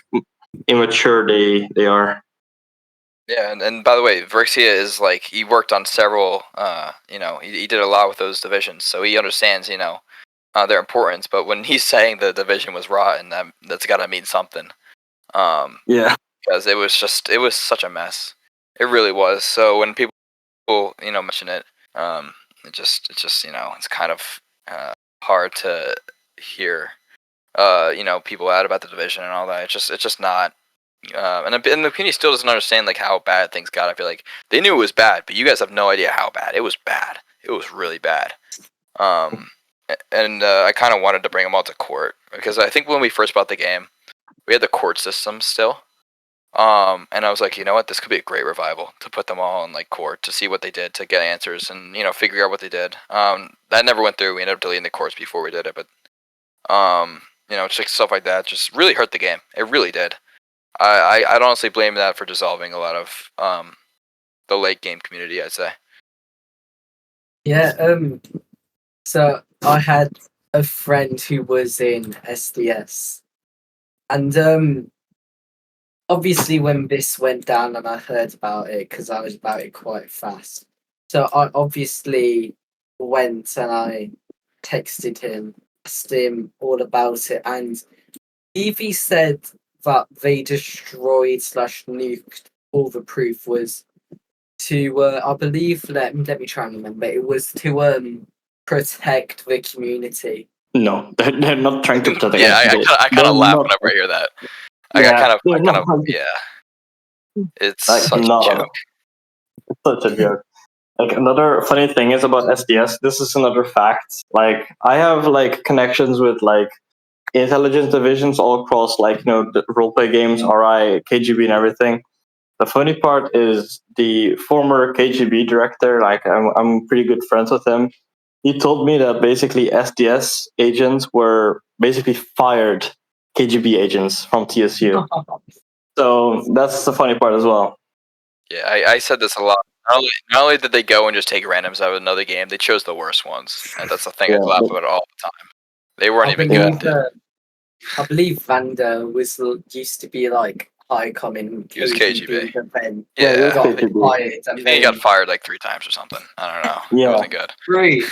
immature they are.
Yeah, and by the way, Vyrixxa is like he worked on several. He did a lot with those divisions, so he understands their importance. But when he's saying the division was rotten, that's got to mean something.
Yeah,
because it was such a mess. It really was. So when people mention it, it's kind of hard to hear people out about the division and all that. It's just not. And the community still doesn't understand like how bad things got. I feel like they knew it was bad, but you guys have no idea how bad. It was bad. It was really bad. And I kind of wanted to bring them all to court because I think when we first bought the game, we had the court system still. And I was like, you know what, this could be a great revival to put them all in like court to see what they did to get answers and figure out what they did. That never went through. We ended up deleting the courts before we did it, but it's like stuff like that just really hurt the game. It really did. I'd honestly blame that for dissolving a lot of the late game community, I'd say.
Yeah. So I had a friend who was in SDS, and obviously when this went down and I heard about it, because I was about it quite fast, so I obviously went and I texted him, asked him all about it, and Evie said that they destroyed / nuked all the proof was to I believe let me try and remember, it was to protect the community.
no, they're not trying to protect.
Yeah, I kind of laugh whenever I hear that. It's
like,
such a joke.
It's such a joke. Like another funny thing is about SDS. This is another fact. Like I have like connections with like intelligence divisions all across like the roleplay games, RI, KGB, and everything. The funny part is the former KGB director. Like I'm pretty good friends with him. He told me that basically SDS agents were basically fired KGB agents from TSU. So that's the funny part as well.
Yeah, I said this a lot. Not only did they go and just take randoms out of another game, they chose the worst ones, and that's the thing I laugh about all the time. They weren't even good.
I believe Vanda used to be like Icom in
He was KGB.
Then
Yeah,
got fired,
I think he got fired like 3 times or something. I don't know.
Yeah.
It wasn't good.
3.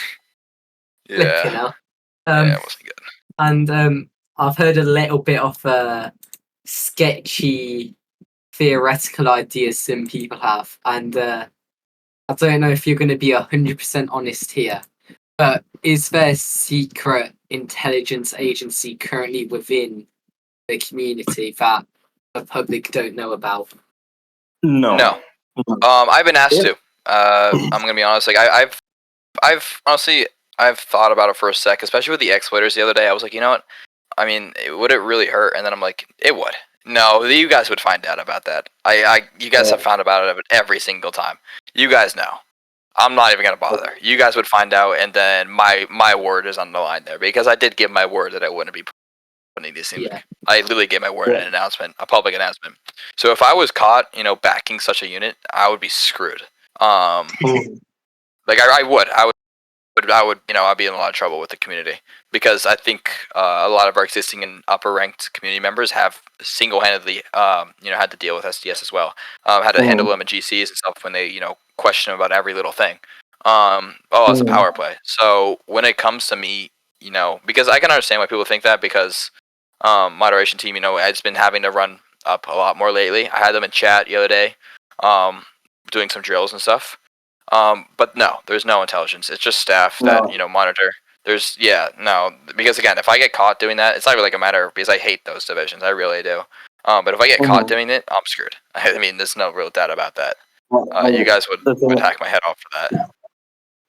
Yeah.
Yeah,
it wasn't good.
And I've heard a little bit of sketchy theoretical ideas some people have, and I don't know if you're going to be 100% honest here, but is there a secret intelligence agency currently within the community that the public don't know about?
No. I've been asked to. I'm gonna be honest. Like I've honestly I've thought about it for a sec, especially with the exploiters the other day. I was like, you know what? I mean, would it really hurt? And then I'm like, it would. No, you guys would find out about that. You guys have found out about it every single time. You guys know. I'm not even gonna bother. You guys would find out, and then my word is on the line there because I did give my word that I wouldn't be putting these things.
Yeah.
I literally gave my word in an announcement, a public announcement. So if I was caught, backing such a unit, I would be screwed. Like I would, I'd be in a lot of trouble with the community because I think a lot of our existing and upper ranked community members have single-handedly, had to deal with SDS as well. Had to handle them in GCs and stuff when they, question about every little thing. It's a power play. So when it comes to me, because I can understand why people think that because moderation team, it's been having to run up a lot more lately. I had them in chat the other day, doing some drills and stuff. But no, there's no intelligence. It's just staff that monitor. Because again, if I get caught doing that, it's not really like a matter of because I hate those divisions. I really do. But if I get caught doing it, I'm screwed. I mean, there's no real doubt about that. You guys would hack my head off for that.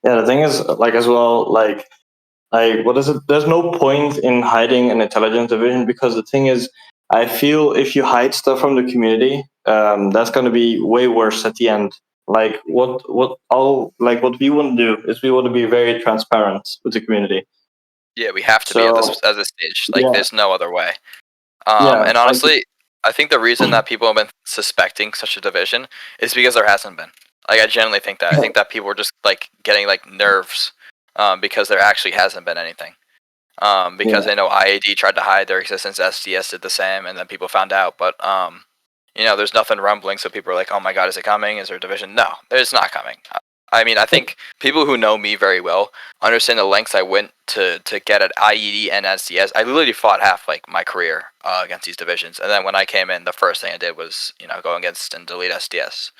Yeah, the thing is, like as well, like what is it? There's no point in hiding an intelligence division because the thing is, I feel if you hide stuff from the community, that's going to be way worse at the end. Like what we want to do is we want to be very transparent with the community.
Yeah, we have to be at this stage. Like, there's no other way. And honestly, I think the reason that people have been suspecting such a division is because there hasn't been. Like, I genuinely think that. I think that people are just like getting like nerves because there actually hasn't been anything. Because I know IAD tried to hide their existence, SDS did the same, and then people found out. But there's nothing rumbling, so people are like, "Oh my God, is it coming? Is there a division?" No, it's not coming. I mean, I think people who know me very well understand the lengths I went to get at IED and SDS. I literally fought half like my career against these divisions, and then when I came in, the first thing I did was go against and delete SDS.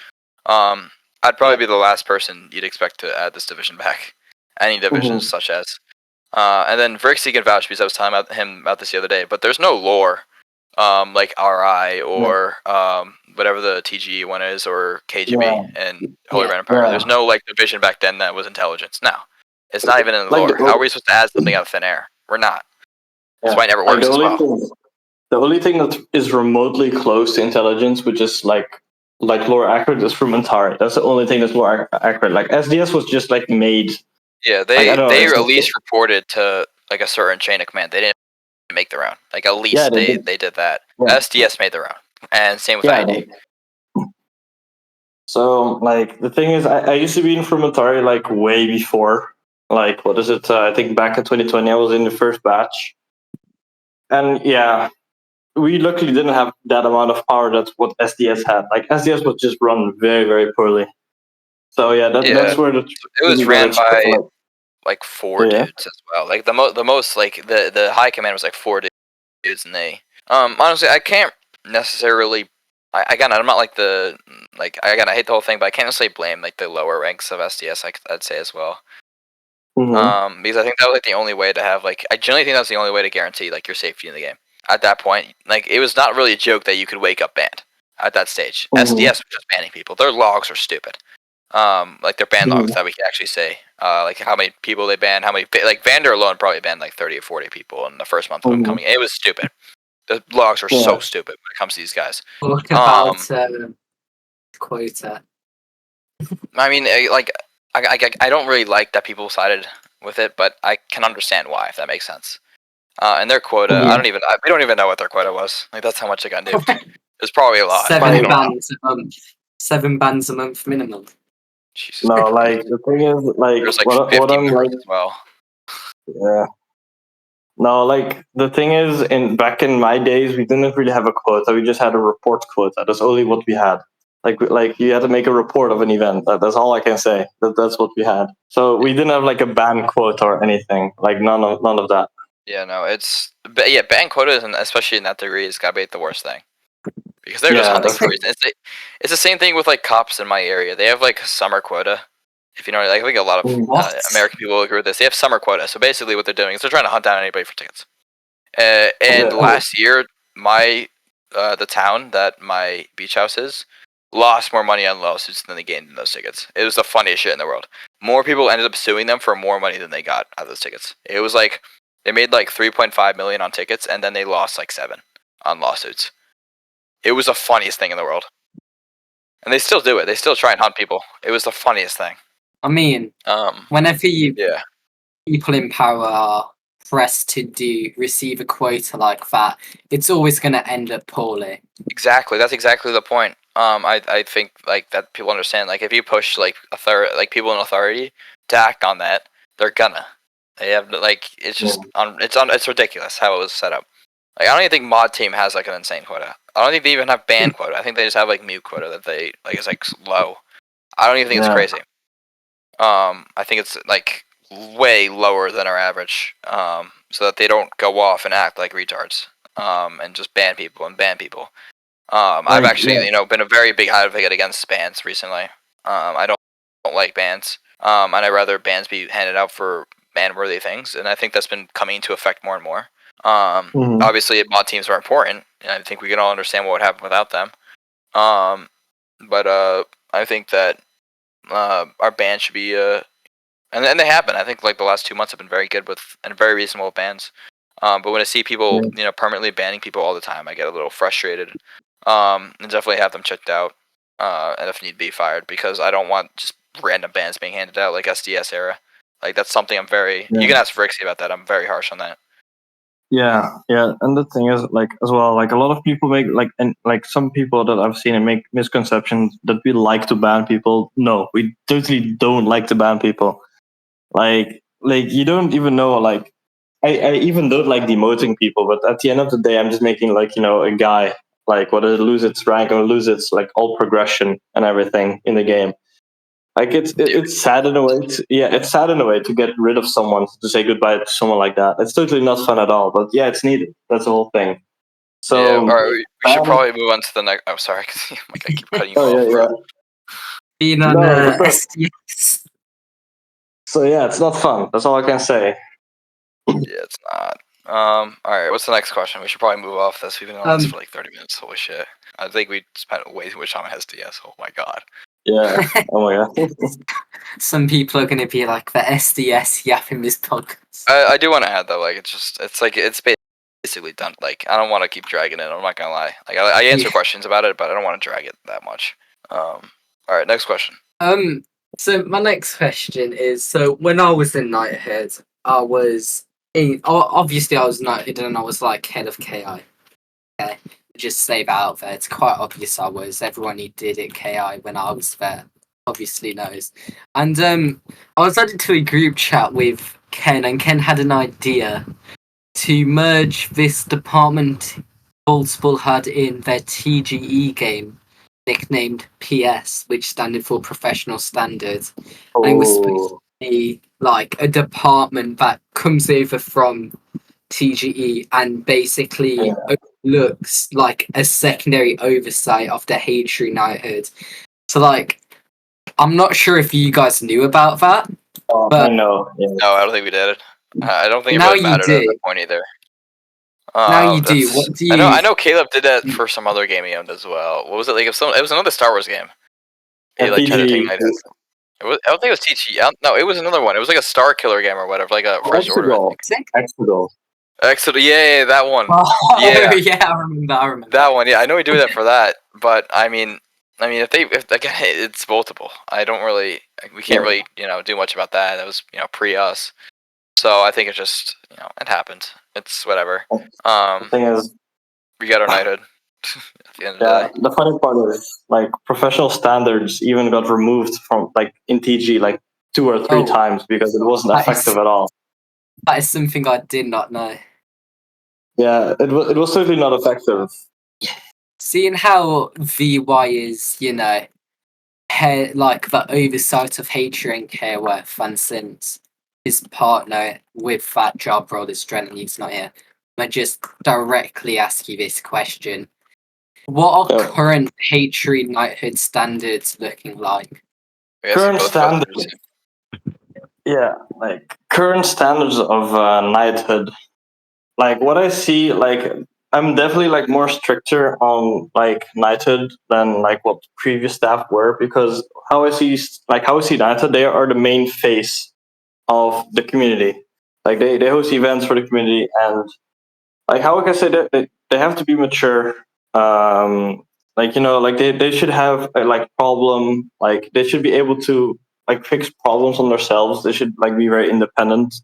I'd probably be the last person you'd expect to add this division back. Any divisions such as. And then Vyrixxa can vouch because I was telling him about this the other day, but there's no lore like RI or whatever the TGE one is or KGB and Holy Grand Empire. There's no like division back then that was intelligence. No, it's not even in the lore. How are we supposed to add something out of thin air? We're not. That's why it never works as well.
The only thing that is remotely close to intelligence, which is like lore accurate, is Frumentari. That's the only thing that's lore accurate. Like SDS was just like made.
Yeah, they at least reported to like a certain chain of command. They didn't make their own. Like at least they did that. Yeah. SDS made their own, and same with ID.
So like the thing is, I used to be in Frumentari like way before. Like what is it? I think back in 2020, I was in the first batch, and we luckily didn't have that amount of power. That's what SDS had. Like SDS was just run very very poorly. So that's where it
was ran by like 4 dudes as well. Like the most like the high command was like 4 dudes, and they honestly I can't necessarily. I'm not like I hate the whole thing, but I can't necessarily blame like the lower ranks of SDS. I'd say as well. Because I think that was like the only way to have like I generally think that was the only way to guarantee like your safety in the game. At that point, like it was not really a joke that you could wake up banned at that stage. SDS was just banning people. Their logs are stupid. Like their ban logs that we can actually say, like how many people they banned, how many like Vander alone probably banned like 30 or 40 people in the first month of him coming in. It was stupid. The logs are so stupid when it comes to these guys.
Talk about quota.
I mean, I don't really like that people sided with it, but I can understand why, if that makes sense. And their quota, we don't even know what their quota was. Like that's how much they got nuked. It's probably a lot.
7 bans a month. 7 bans a month minimum.
Jesus
no,
Christ.
like the thing is, like
there's like
what
50
I'm like
as well.
Yeah. No, like the thing is, back in my days, we didn't really have a quota. We just had a report quota. That's only what we had. Like you had to make a report of an event. That's all I can say. That's what we had. So we didn't have like a ban quota or anything. Like none of that.
Yeah, no, ban quotas, and especially in that degree, is gotta be the worst thing. Because they're just hunting for reasons. It's the same thing with like cops in my area. They have like summer quota. If you know, like I think a lot of American people agree with this. They have summer quota. So basically, what they're doing is they're trying to hunt down anybody for tickets. And last year, the town that my beach house is lost more money on lawsuits than they gained in those tickets. It was the funniest shit in the world. More people ended up suing them for more money than they got out of those tickets. It was like They made like 3.5 million on tickets, and then they lost like 7 on lawsuits. It was the funniest thing in the world, and they still do it. They still try and hunt people. It was the funniest thing.
I mean, whenever people in power are pressed to receive a quota like that, it's always going to end up poorly.
Exactly. That's exactly the point. I think like that people understand. Like if you push like people in authority to act on that, they're gonna. They have like it's just it's ridiculous how it was set up. Like I don't even think Mod Team has like an insane quota. I don't think they even have ban quota. I think they just have like mute quota that they like is like low. I don't even think it's crazy. I think it's like way lower than our average. So that they don't go off and act like retards. And just ban people. I've actually been a very big advocate against bans recently. I don't like bans. And I'd rather bans be handed out for ban-worthy things, and I think that's been coming into effect more and more. Obviously, mod teams are important, and I think we can all understand what would happen without them. But I think that our bans should be, and they have been. I think like the last 2 months have been very good and very reasonable bans. But when I see people, permanently banning people all the time, I get a little frustrated. And definitely have them checked out, and if need be, fired, because I don't want just random bans being handed out like SDS era. Like that's something I'm very. You can ask Vyrixxa about that. I'm very harsh on that.
Yeah, and the thing is, like as well, like a lot of people make like some people that I've seen and make misconceptions that we like to ban people. No, we totally don't like to ban people. Like you don't even know. Like I even don't like demoting people, but at the end of the day, I'm just making like a guy like whether it lose its rank or lose its like all progression and everything in the game. Like it's sad in a way. It's sad in a way to get rid of someone, to say goodbye to someone like that. It's totally not fun at all. But yeah, it's needed. That's the whole thing. So
all right, we should probably move on to the next. Oh, sorry, I keep cutting you off, bro.
Being on SDS.
So yeah, it's not fun. That's all I can say.
Yeah, it's not. All right, what's the next question? We should probably move off this. We've been on this for like 30 minutes. Holy shit! I think we spent way too much time on SDS. Oh my god.
Yeah. Oh my god.
Some people are going to be like the SDS yapping this podcast.
I do want to add though, like it's basically done. Like I don't want to keep dragging it. I'm not gonna lie. Like I answer questions about it, but I don't want to drag it that much. All right, next question.
So my next question is: so when I was in Knighthood, obviously I was Knighthood and I was like head of KI. Okay, just say that out there. It's quite obvious I was. Everyone who did it KI when I was there obviously knows. And I was added to a group chat with Ken, and Ken had an idea to merge this department Boltzball had in their TGE game, nicknamed PS, which standard for Professional Standards. And it was supposed to be like a department that comes over from TGE and basically looks like a secondary oversight of the Hatred Knighthood. So like, I'm not sure if you guys knew about that.
I know. Yeah.
No, I don't think we did it. I don't think it really mattered at that point either.
Now you do. What do you?
I know Caleb did that for some other game he owned as well. What was it like? It was another Star Wars game. He like tried to take Knighthood. I don't think it was TG. No, it was another one. It was like a Star Killer game or whatever, like a First Order. Exodus, yeah, that one.
Oh, yeah, I remember.
That one, yeah. I know we do that for that, but I mean, if again, it's multiple. We can't really, do much about that. That was, pre us. So I think it just, it happened. It's whatever.
The thing is,
we got our Knighthood. At the end of the day.
The funny part is, like, professional standards even got removed from, like, in TG, like, 2 or 3 times because it wasn't effective at all.
That is something I did not know.
Yeah, it was certainly not effective.
Seeing how VY is, like the oversight of Hatred and Careworth, and since his partner with that job role is Drennan, not here, I just directly ask you this question. What are current Hatred Knighthood standards looking like?
Current standards? Yeah, like, current standards of Knighthood. Like, what I see, like, I'm definitely, like, more stricter on, like, Knighthood than, like, what previous staff were, because how I see Knighthood, they are the main face of the community. Like they host events for the community, and like how can I say that they have to be mature. Like like they should have a like problem. Like they should be able to like fix problems on themselves. They should like be very independent.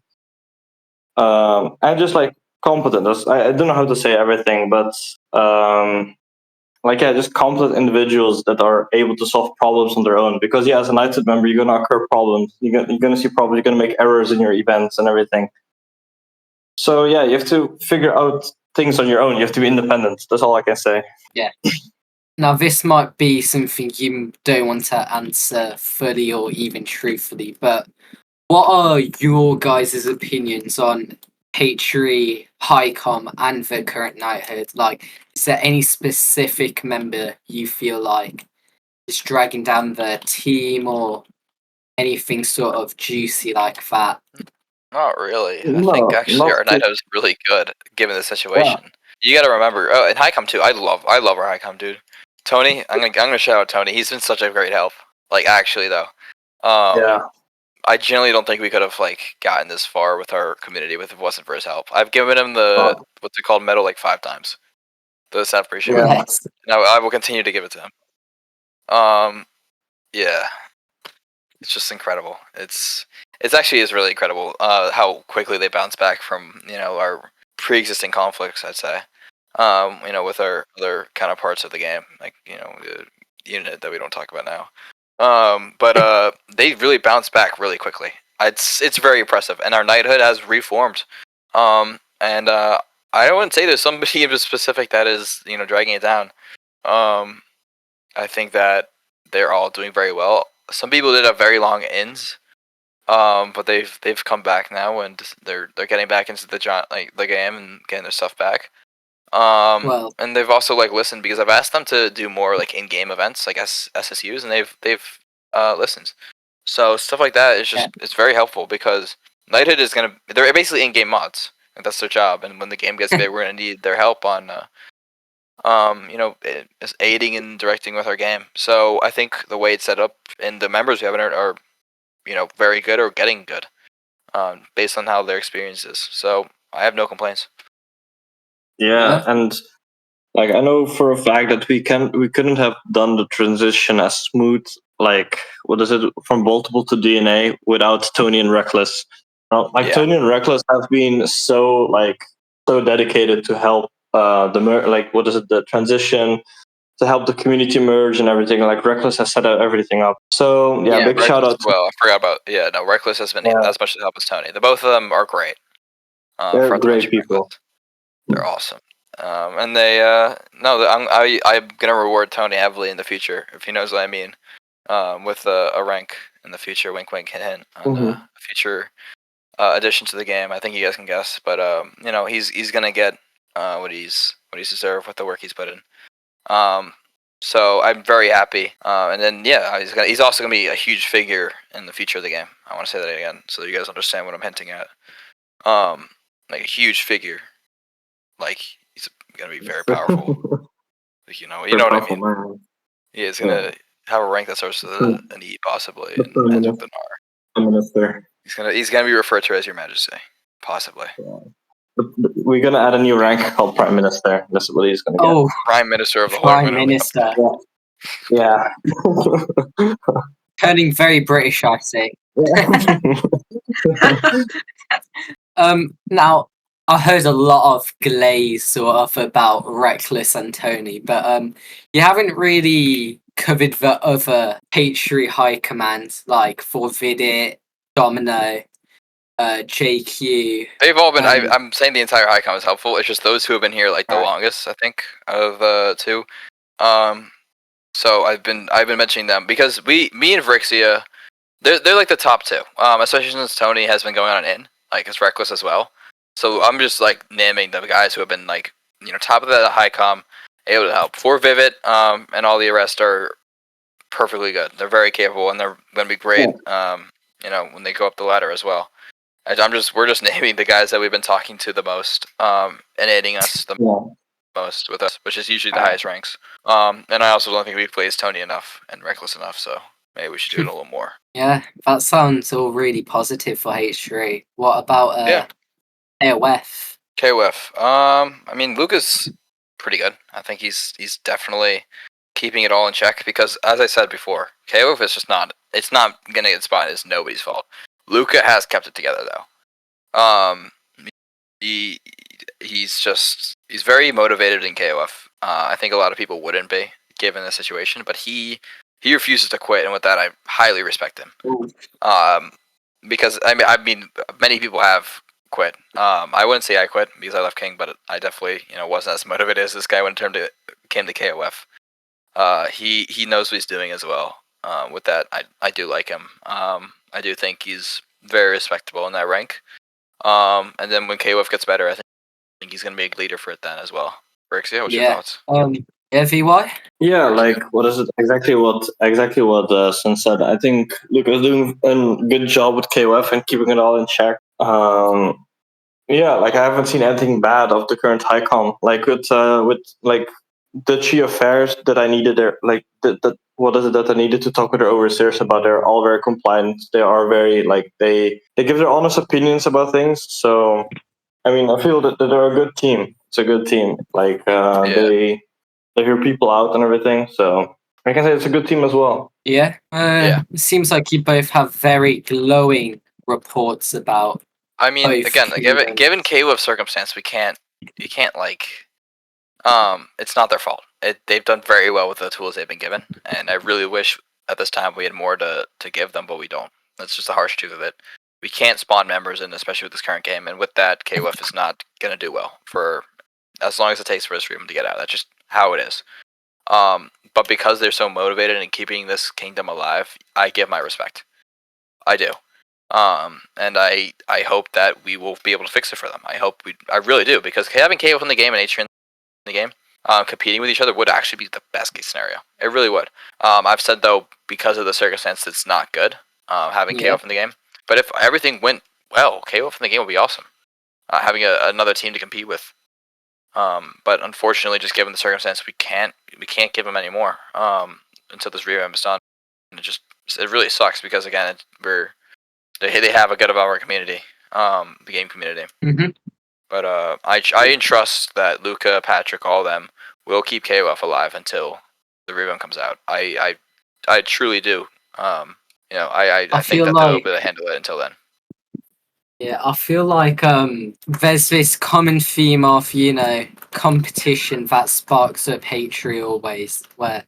And just like competent. I don't know how to say everything, but like yeah, just competent individuals that are able to solve problems on their own. Because yeah, as a Knighted member, you're gonna occur problems. You're gonna see problems. You're gonna make errors in your events and everything. So yeah, you have to figure out things on your own. You have to be independent. That's all I can say.
Yeah. Now, this might be something you don't want to answer fully or even truthfully, but what are your guys' opinions on Hatchery, Highcom, and the current Knighthood? Like, is there any specific member you feel like is dragging down the team or anything sort of juicy like that?
Not really. I think
No,
actually
not
our Night is really good given the
yeah,
situation. You got to remember, oh, and Highcom too. I love our Highcom dude. Tony, I'm gonna shout out Tony. He's been such a great help. Like actually though,
yeah.
I genuinely don't think we could have like gotten this far with our community if it wasn't for his help. I've given him the
Uh,
what's it called medal like 5 times. The staff appreciate
Yeah.
medal.
Yes.
Now I will continue to give it to him. Yeah, it's just incredible. It's actually is really incredible how quickly they bounce back from our pre-existing conflicts. I'd say with our other counterparts of the game, like the unit that we don't talk about now. But they really bounce back really quickly. It's very impressive, and our knighthood has reformed. And I wouldn't say there's somebody in specific that is dragging it down. Um, I think that they're all doing very well. Some people did have very long ins, but they've come back now and they're getting back into the game and getting their stuff back.
Well,
And they've also like listened because I've asked them to do more like in-game events like SSUs, and they've listened. So stuff like that is just
yeah.
it's very helpful because Knighthood is they're basically in-game mods. And that's their job, and when the game gets big, we're gonna need their help on aiding and directing with our game. So I think the way it's set up and the members we have in it are very good or getting good, based on how their experience is. So I have no complaints.
Yeah, and like I know for a fact that we couldn't have done the transition as smooth, like what is it, from multiple to DNA without Tony and Reckless. Like
Yeah.
Tony and Reckless have been so dedicated to help like what is it, the transition, to help the community merge and everything. Like Reckless has set everything up. So yeah,
Yeah,
big shout
Reckless
out
as well. I forgot about Reckless has been
Yeah.
as much to help as Tony. The both of them are great.
they're
Forgot to
great
mention
people.
Reckless. They're awesome. And they no, I'm gonna reward Tony heavily in the future if he knows what I mean. With a rank in the future, wink, wink, hint, hint, on a future addition to the game. I think you guys can guess, but he's gonna get what he's deserved with the work he's put in. So I'm very happy. And then he's also gonna be a huge figure in the future of the game. I want to say that again so you guys understand what I'm hinting at. Like a huge figure. Like he's gonna be very powerful. Like, you know what I mean.
Man.
He is gonna have a rank that starts with an E possibly
The
and ends with an R.
Prime Minister.
He's gonna be referred to as Your Majesty, possibly.
We're gonna add a new rank called Prime Minister. That's what he's gonna get.
Oh,
Prime Minister of the
Prime
Holy
Minister.
Yeah.
Turning very British, I say. Now I heard a lot of glaze sort of about Reckless and Tony, but you haven't really covered the other Hatchery high commands like for Vidit, Domino, JQ.
They've all been.
And
I'm saying the entire Highcom is helpful. It's just those who have been here like the
Right.
longest, I think, out of the two. So I've been mentioning them because me and Vyrixxa, they're like the top two. Especially since Tony has been going on in, like it's Reckless as well. So I'm just like naming the guys who have been like top of the Highcom, able to help. For Vivid, and all the rest are perfectly good. They're very capable and they're gonna be great. When they go up the ladder as well. We're just naming the guys that we've been talking to the most, and aiding us the most with us, which is usually the highest ranks. And I also don't think we've placed Tony enough and Reckless enough. So maybe we should do it a little more.
Yeah, that sounds all really positive for H3. What about
Yeah.
AOF?
KOF. I mean, Luca's pretty good. I think he's definitely keeping it all in check because, as I said before, KOF is just not. It's not gonna get spotted. It's nobody's fault. Luca has kept it together though. He he's very motivated in KOF. I think a lot of people wouldn't be given the situation, but he refuses to quit, and with that, I highly respect him.
Ooh.
Because I mean, many people have quit. I wouldn't say I quit because I left King, but I definitely wasn't as motivated as this guy when it came to KOF. He knows what he's doing as well. With that, I do like him. I do think he's very respectable in that rank. And then when KOF gets better, I think he's gonna be a leader for it then as well. Vyrixxa, what's your thoughts?
Yeah, VY?
Yeah, like what is it exactly? What Sun said. I think Luca is doing a good job with KOF and keeping it all in check. Yeah, like I haven't seen anything bad of the current Highcom. Like with like the Chi affairs that I needed there, like that what is it that I needed to talk with their overseers about? They're all very compliant. They are very like they give their honest opinions about things. So I mean, I feel that they're a good team. It's a good team. Like they hear people out and everything. So I can say it's a good team as well.
Yeah.
Yeah.
It seems like you both have very glowing reports about.
I mean,
both
again,
kingdoms.
given KOF circumstance, you can't like, it's not their fault. They've done very well with the tools they've been given, and I really wish at this time we had more to give them, but we don't. That's just the harsh truth of it. We can't spawn members in, especially with this current game, and with that, KOF is not gonna do well for as long as it takes for us to get out. That's just how it is. But because they're so motivated in keeping this kingdom alive, I give my respect. I do. And I hope that we will be able to fix it for them. I really do, because having KOF in the game and H3 in the game, competing with each other would actually be the best case scenario. It really would. I've said though, because of the circumstance, it's not good having KOF in the game. But if everything went well, KOF in the game would be awesome. Having another team to compete with. But unfortunately, just given the circumstance, we can't give them any more until this revamp is done. And it really sucks because again, they have a good about our community, the game community.
Mm-hmm.
But I entrust that Luca, Patrick, all of them will keep KOF alive until the revamp comes out. I truly do. I think
feel
that they'll
like-
be able to handle it until then.
Yeah, I feel like there's this common theme of competition that sparks up hatred always. Where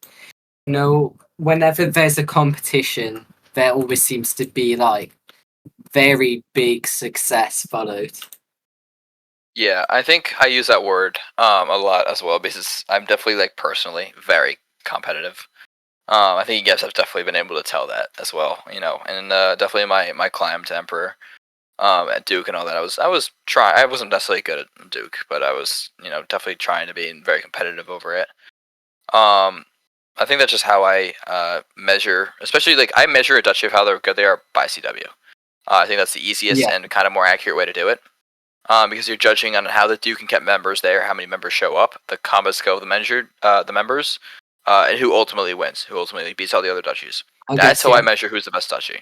whenever there's a competition, there always seems to be like very big success followed.
Yeah, I think I use that word a lot as well because I'm definitely like personally very competitive. I think you guys have definitely been able to tell that as well, and definitely my climb to Emperor, at Duke and all that. I was trying. I wasn't necessarily good at Duke, but I was definitely trying to be very competitive over it. I think that's just how I measure, especially like I measure a duchy of how good they are by CW. I think that's the easiest and kind of more accurate way to do it. Because you're judging on how the Duke can get members there, how many members show up, the combat skill of the members, and who ultimately wins, who ultimately beats all the other duchies. That's how I measure who's the best duchy.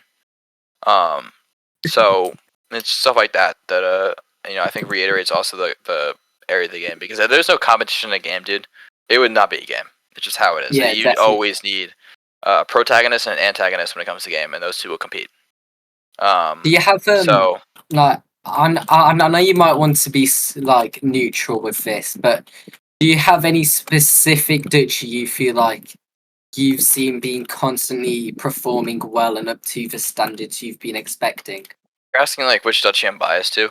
So it's stuff like that I think reiterates also the area of the game, because if there's no competition in a game, dude, it would not be a game. It's just how it is.
Yeah,
you always need a protagonist and an antagonist when it comes to game, and those two will compete.
Do you have like I know you might want to be like neutral with this, but do you have any specific duchy you feel like you've seen being constantly performing well and up to the standards you've been expecting?
You're asking like which duchy I'm biased to?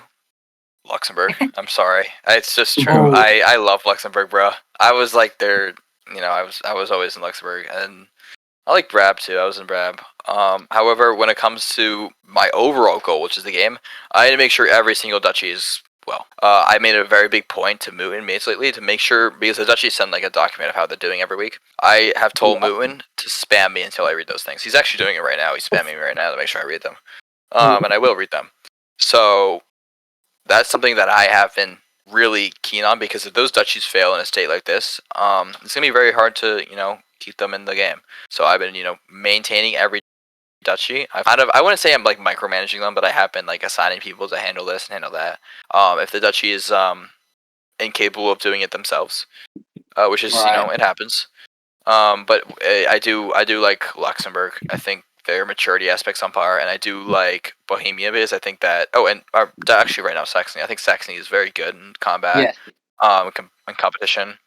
Luxembourg. I'm sorry. It's just true.
Oh.
I love Luxembourg, bro. I was like there. I was always in Luxembourg, and I like Brab too. I was in Brab. However, when it comes to my overall goal, which is the game, I need to make sure every single duchy is well. I made a very big point to Mutin mates lately to make sure, because the duchy send like a document of how they're doing every week. I have told Mutin to spam me until I read those things. He's actually doing it right now. He's spamming me right now to make sure I read them. And I will read them. So that's something that I have been really keen on, because if those duchies fail in a state like this, it's gonna be very hard to keep them in the game. So I've been maintaining every duchy. I wouldn't say I'm like micromanaging them, but I have been like assigning people to handle this and handle that. If the duchy is incapable of doing it themselves, which is
Right.
it happens. But I do like Luxembourg. I think their maturity aspect's on par, and I do like Bohemia because I think that. Oh, and actually, right now Saxony. I think Saxony is very good in combat,
Yeah.
in competition.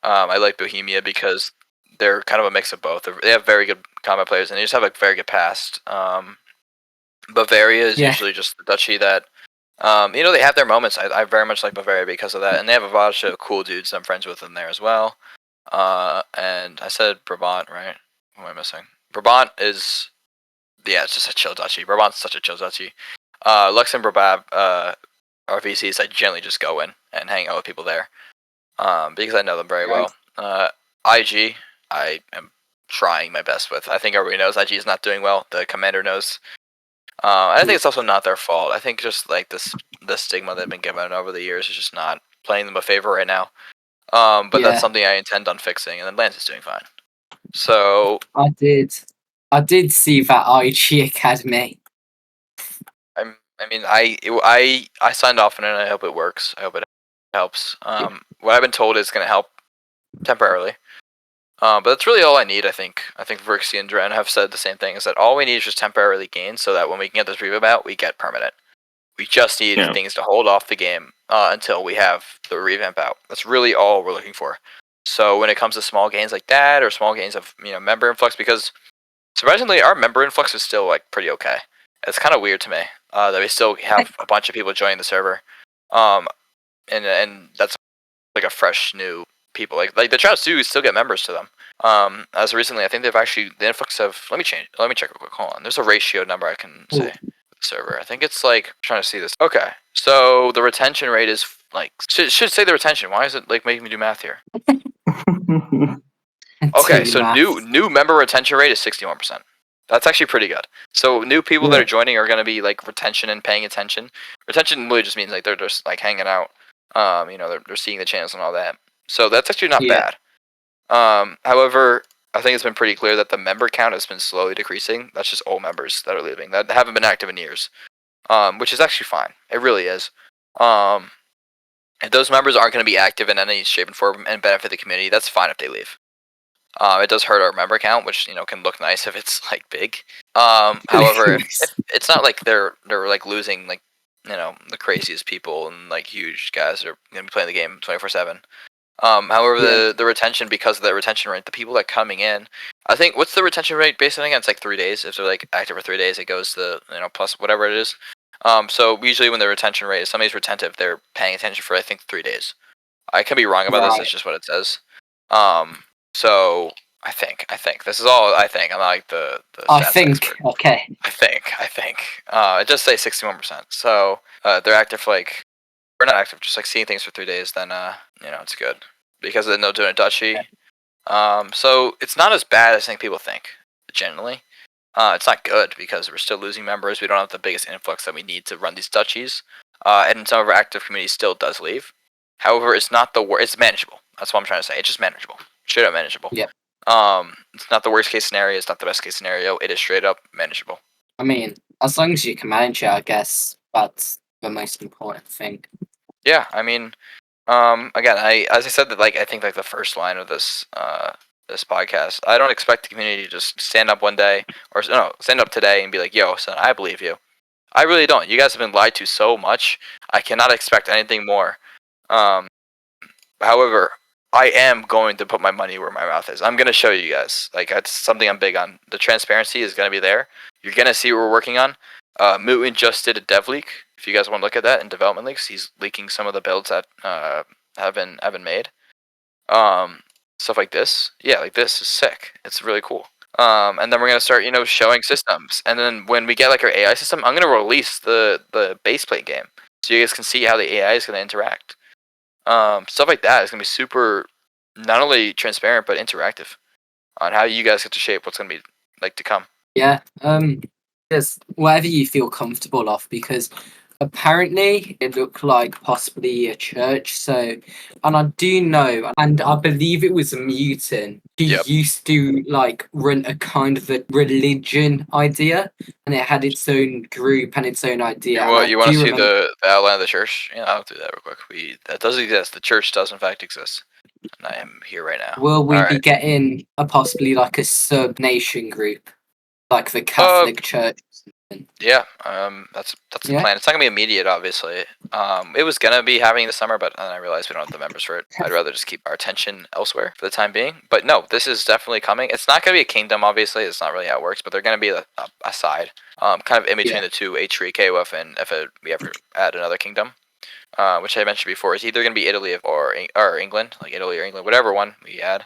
I like Bohemia because they're kind of a mix of both. They have very good combat players, and they just have a very good past. Bavaria is
Yeah.
usually just the duchy that. They have their moments. I very much like Bavaria because of that, and they have a bunch of cool dudes I'm friends with in there as well. And I said Brabant, right? What am I missing? Brabant is, yeah, it's just a chill duchy. Brabant's such a chill duchy. Luxembourg, RVCs, I generally just go in and hang out with people there, because I know them very well. IG, I am trying my best with. I think everybody knows IG is not doing well. The commander knows. I think it's also not their fault. I think just like the stigma they've been given over the years is just not playing them a favor right now. But that's something I intend on fixing, and then Lance is doing fine. So
I did see that IG Academy.
I signed off on it, and I hope it works. I hope it helps. What I've been told is going to help temporarily. But that's really all I need. I think Vyrixxa and Dren have said the same thing. Is that all we need is just temporarily gain, so that when we can get this revamp out, we get permanent. We just need things to hold off the game until we have the revamp out. That's really all we're looking for. So when it comes to small gains like that, or small gains of member influx, because surprisingly our member influx is still like pretty okay. It's kind of weird to me that we still have a bunch of people joining the server, and that's like a fresh new people. Like the Trouts do still get members to them. As recently, I think they've actually the influx of. Let me check real quick. Hold on. There's a ratio number I can say. Server. I think it's like trying to see this. Okay, so the retention rate is like should say the retention. Why is it like making me do math here? Okay, so new member retention rate is 61%. That's actually pretty good. So new people that are joining are going to be like retention and paying attention. Retention really just means like they're just like hanging out. They're seeing the channels and all that. So that's actually not bad. However, I think it's been pretty clear that the member count has been slowly decreasing. That's just old members that are leaving that haven't been active in years, which is actually fine. It really is. If those members aren't going to be active in any shape and form and benefit the community, that's fine if they leave. It does hurt our member count, which can look nice if it's like big. However, if it's not like they're like losing like the craziest people and like huge guys that are going to be playing the game 24/7. However, the retention, because of the retention rate, the people that are coming in, I think, what's the retention rate based on again? It's like 3 days. If they're like active for 3 days, it goes to plus whatever it is. So usually when the retention rate, if somebody's retentive, they're paying attention for I think 3 days. I can be wrong about this. It's just what it says. So I think this is all I think. I'm not like the
I think expert. Okay.
I think it just say 61%. So they're active for like. We're not active, just like seeing things for 3 days, then it's good because they're not doing a duchy. So it's not as bad as I think people think. Generally, it's not good because we're still losing members. We don't have the biggest influx that we need to run these duchies, and some of our active community still does leave. However, it's not the worst. It's manageable. That's what I'm trying to say. It's just manageable. Straight up manageable.
Yeah.
It's not the worst case scenario. It's not the best case scenario. It is straight up manageable.
I mean, as long as you can manage it, I guess that's the most important thing.
Yeah, I mean, again, as I said that I think like the first line of this this podcast, I don't expect the community to just stand up one day or stand up today and be like, "Yo, son, I believe you." I really don't. You guys have been lied to so much. I cannot expect anything more. However, I am going to put my money where my mouth is. I'm going to show you guys. Like that's something I'm big on. The transparency is going to be there. You're going to see what we're working on. Mutin just did a dev leak. If you guys want to look at that in development leaks, he's leaking some of the builds that have been made. Stuff like this. Yeah, like this is sick. It's really cool. And then we're gonna start, showing systems. And then when we get like our AI system, I'm gonna release the base plate game, so you guys can see how the AI is gonna interact. Stuff like that is gonna be super, not only transparent but interactive on how you guys get to shape what's gonna be like to come.
Yeah. Just whatever you feel comfortable of, because apparently it looked like possibly a church. So, and I do know, and I believe it was a mutant who
Yep.
used to like run a kind of a religion idea, and it had its own group and its own idea. And I
You want to
do
see
remember.
the outline of the church? Yeah, I'll do that real quick. That does exist. The church does in fact exist, and I am here right now.
Will we
All
be
right.
getting a possibly like a sub nation group, like the
Uh,
Catholic Church?
yeah. That's the
Yeah.
plan. It's not gonna be immediate, obviously. It was gonna be happening this summer, but then I realized we don't have the members for it. I'd rather just keep our attention elsewhere for the time being. But no, this is definitely coming. It's not gonna be a kingdom, obviously. It's not really how it works, but they're gonna be a side, kind of in between
Yeah.
the two H3 KOF, and if we ever add another kingdom. Which I mentioned before, is either going to be Italy or England, like Italy or England, whatever one we add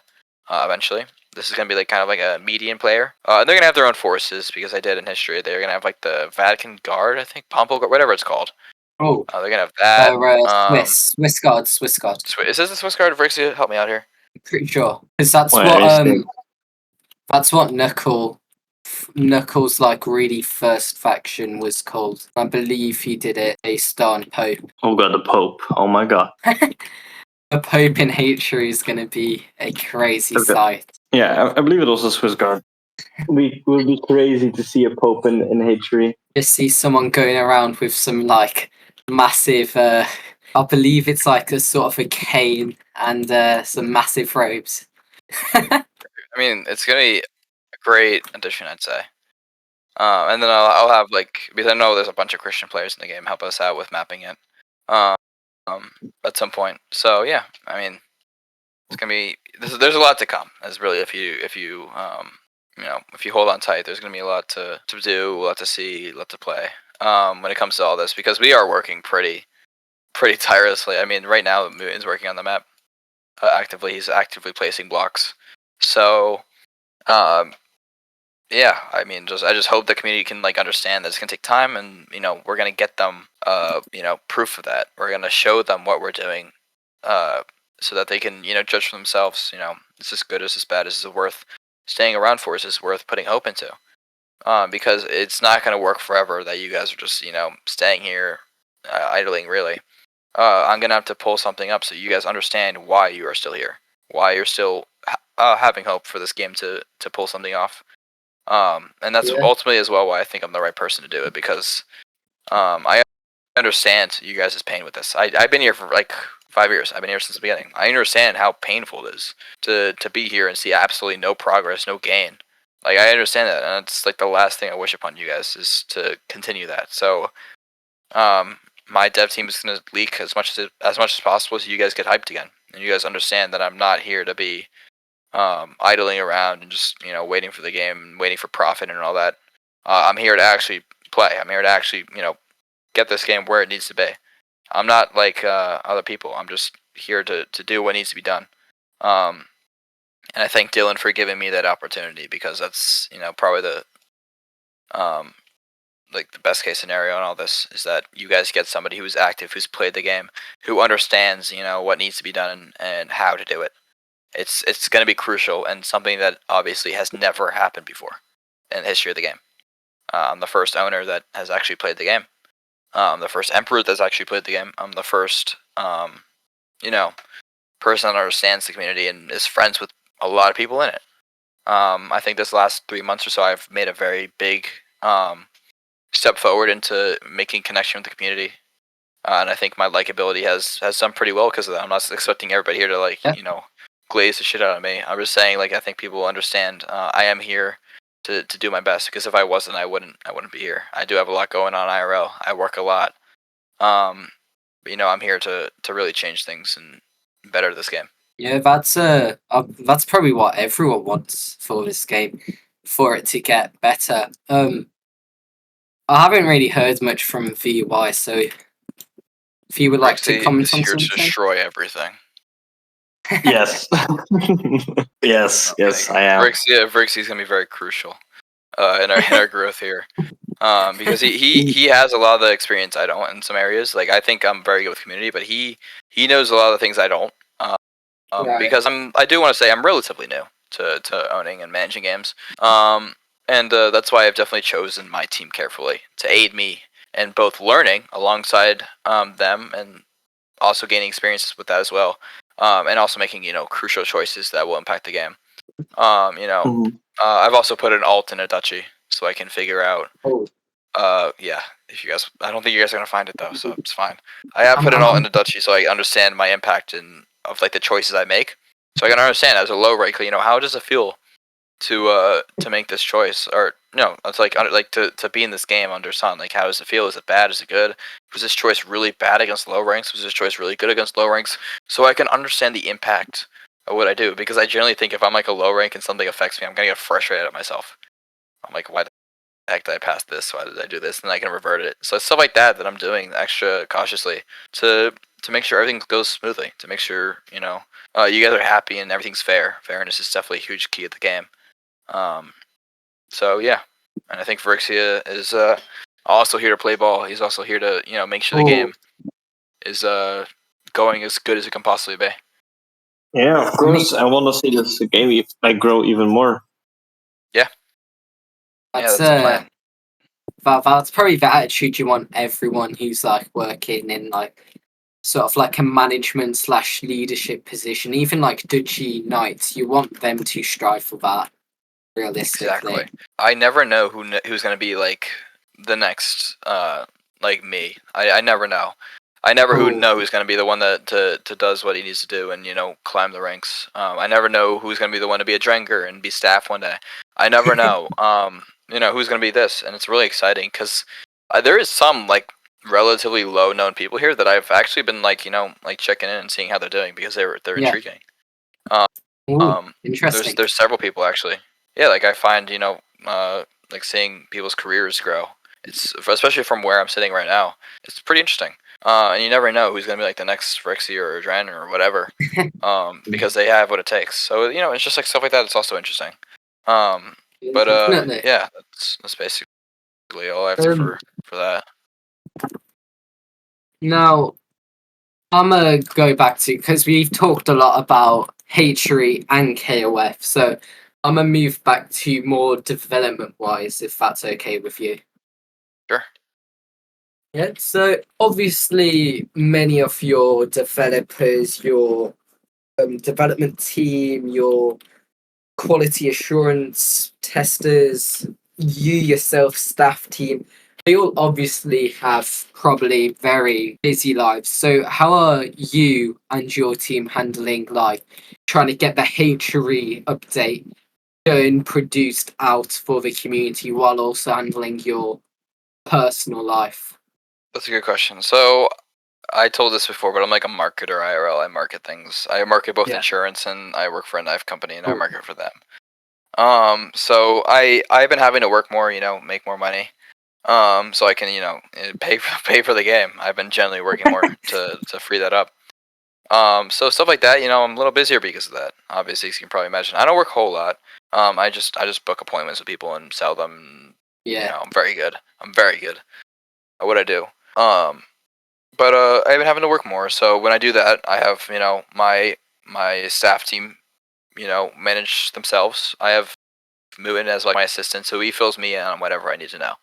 eventually. This is going to be like kind of like a median player. And they're going to have their own forces because I did in history. They're going to have like the Vatican Guard, I think, Pompel Guard, whatever it's called.
Oh,
They're going to have that.
Swiss guard, Swiss guard.
Is this the Swiss Guard? Vyrixxa, help me out here.
Pretty sure because that's
Wait,
what
let me see.
that's what Knuckles like really first faction was called. I believe he did it based on Pope.
Oh god, the Pope. Oh my god.
A Pope in Hatchery is going to be a crazy
Okay.
sight.
Yeah, I believe it was a Swiss guard. We would be crazy to see a Pope in H3.
Just see someone going around with some like massive. I believe it's like a sort of a cane and some massive robes.
I mean, it's going to be a great addition, I'd say. And then I'll have like, because I know there's a bunch of Christian players in the game, help us out with mapping it at some point. So yeah, I mean, it's gonna be there's a lot to come. As really, if you if you hold on tight, there's gonna be a lot to do, a lot to see, a lot to play. When it comes to all this, because we are working pretty tirelessly. I mean, right now Mutin's working on the map actively. He's actively placing blocks. So yeah, I mean, I just hope the community can like understand that it's gonna take time, and we're gonna get them proof of that. We're gonna show them what we're doing, so that they can judge for themselves. Is this good? Is this bad? Is this worth staying around for? Is this worth putting hope into? Because it's not gonna work forever. That you guys are just staying here idling. Really, I'm gonna have to pull something up so you guys understand why you are still here, why you're still having hope for this game to pull something off. And that's ultimately as well why I think I'm the right person to do it, because I understand you guys' pain with this. I've been here for like 5 years. I've been here since the beginning. I understand how painful it is to be here and see absolutely no progress, no gain. Like, I understand that, and it's like the last thing I wish upon you guys is to continue that. So, my dev team is gonna leak as much as possible so you guys get hyped again, and you guys understand that I'm not here to be idling around and just waiting for the game and waiting for profit and all that. I'm here to actually play. I'm here to actually get this game where it needs to be. I'm not like other people. I'm just here to do what needs to be done. And I thank Dylan for giving me that opportunity, because that's probably the like the best case scenario in all this is that you guys get somebody who's active, who's played the game, who understands what needs to be done and how to do it. It's going to be crucial, and something that obviously has never happened before in the history of the game. I'm the first owner that has actually played the game. I'm the first emperor that's actually played the game. I'm the first, person that understands the community and is friends with a lot of people in it. I think this last 3 months or so, I've made a very big step forward into making connection with the community. And I think my likability has done pretty well because of that. I'm not expecting everybody here to glaze the shit out of me. I'm just saying, like, I think people understand I am here to do my best, because if I wasn't, I wouldn't be here. I do have a lot going on IRL. I work a lot. But I'm here to really change things and better this game.
Yeah, that's probably what everyone wants for this game, for it to get better. I haven't really heard much from VY, so if you would like to
Vyrixxa
comment
is
on
here to
something.
destroy everything.
Yes. yes, I am.
Vyrixxa is gonna be very crucial in our growth here. Because he has a lot of the experience I don't in some areas. Like, I think I'm very good with community, but he knows a lot of the things I don't.
Right.
Because I do want to say I'm relatively new to owning and managing games. And that's why I've definitely chosen my team carefully to aid me and both learning alongside them and also gaining experiences with that as well, and also making crucial choices that will impact the game.
Mhm.
I've also put an alt in a duchy so I can figure out.
Oh,
Yeah. If you guys, I don't think you guys are gonna find it though, so it's fine. I have
I'm,
put an
I'm,
alt in
I'm
a duchy so I understand my impact and of like the choices I make, so I can understand as a low rank. How does it feel to make this choice, or no, it's like to be in this game under Sun. Like, how does it feel? Is it bad? Is it good? Was this choice really bad against low ranks? Was this choice really good against low ranks? So I can understand the impact of what I do, because I generally think if I'm like a low rank and something affects me, I'm gonna get frustrated at myself. I'm like, why the heck did I pass this? Why did I do this? And I can revert it. So it's stuff like that that I'm doing extra cautiously to make sure everything goes smoothly. To make sure you guys are happy and everything's fair. Fairness is definitely a huge key of the game. So yeah, and I think Vyrixxa is also here to play ball. He's also here to make sure the
oh,
game is going as good as it can possibly be.
Yeah, of
I mean,
course. I want to see this game grow even more.
Yeah,
that's
that's the plan.
that's probably the attitude you want everyone who's like working in like sort of like a management slash leadership position, even like duchy knights. You want them to strive for that realistically.
Exactly. I never know who's gonna be like the next like me. I never know. I never who
Oh,
know who's gonna be the one that to does what he needs to do and climb the ranks. I never know who's gonna be the one to be a Drenger and be staff one day. I never know. Who's gonna be this, and it's really exciting because there is some like relatively low known people here that I've actually been like like checking in and seeing how they're doing because they're
yeah.
intriguing. Um,
Oh,
there's
interesting.
there's several people actually. Yeah, like I find like seeing people's careers grow. It's especially from where I'm sitting right now. It's pretty interesting. And you never know who's gonna be like the next Vyrixxa or Dren or whatever. Because they have what it takes. So it's just like stuff like that. It's also interesting. Um,
Yeah,
but
definitely.
yeah, that's basically all I have to
Um,
for that.
Now I'm gonna go back to because we've talked a lot about hatchery and KOF, so I'm gonna move back to more development wise, if that's okay with you.
Sure.
Yeah, so obviously many of your developers, your development team, your quality assurance testers, you yourself, staff team, they all obviously have probably very busy lives. So how are you and your team handling like trying to get the hatchery update done, produced out for the community while also handling your personal life?
That's a good question. So I told this before, but I'm like a marketer IRL. I market things. I market both
Yeah.
insurance and I work for a knife company and I
Cool.
market for them. So I've been having to work more, make more money. So I can, pay for the game. I've been generally working more to free that up. So stuff like that, I'm a little busier because of that. Obviously, as you can probably imagine, I don't work a whole lot. I just book appointments with people and sell them.
Yeah.
I'm very good. I'm very good at what I do. But I've been having to work more. So when I do that, I have my staff team, manage themselves. I have Muin as like my assistant, so he fills me in on whatever I need to know.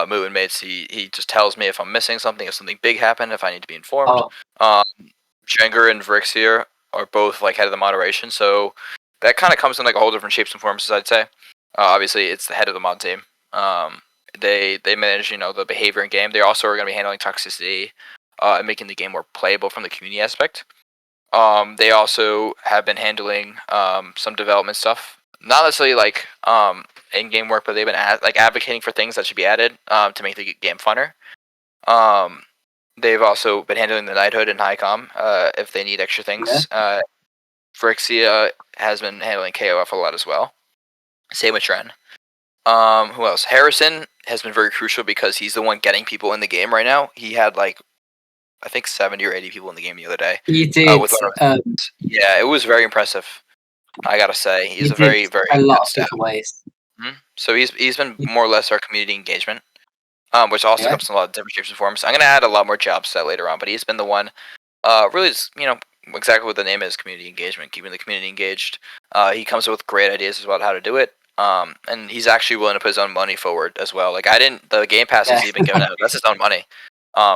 Muin mates, he just tells me if I'm missing something, if something big happened, if I need to be informed.
Oh,
Um, Jenger and Vyrixxa are both like head of the moderation, so that kind of comes in like a whole different shapes and forms, I'd say. Obviously, it's the head of the mod team. They manage the behavior in game. They also are going to be handling toxicity, and making the game more playable from the community aspect. They also have been handling some development stuff, not necessarily like in-game work, but they've been like advocating for things that should be added to make the game funner. Um, they've also been handling the knighthood and highcom if they need extra
yeah.
things. Vyrixxa has been handling KOF a lot as well. Same with Tren. Who else? Harrison has been very crucial because he's the one getting people in the game right now. He had like I think 70 or 80 people in the game the other day.
You did
With one of yeah, it was very impressive. I gotta say, he's
you
a
did
very very
a
good
lot of
staff.
giveaways.
So he's been
You-
more or less our community engagement, which also
Yeah.
comes in a lot of different shapes and forms. I'm gonna add a lot more jobs to that later on, but he's been the one, really just exactly what the name is, community engagement, keeping the community engaged. He comes up with great ideas about how to do it. And he's actually willing to put his own money forward as well. Like the Game Pass
Yeah.
he's even given out. That's his own money.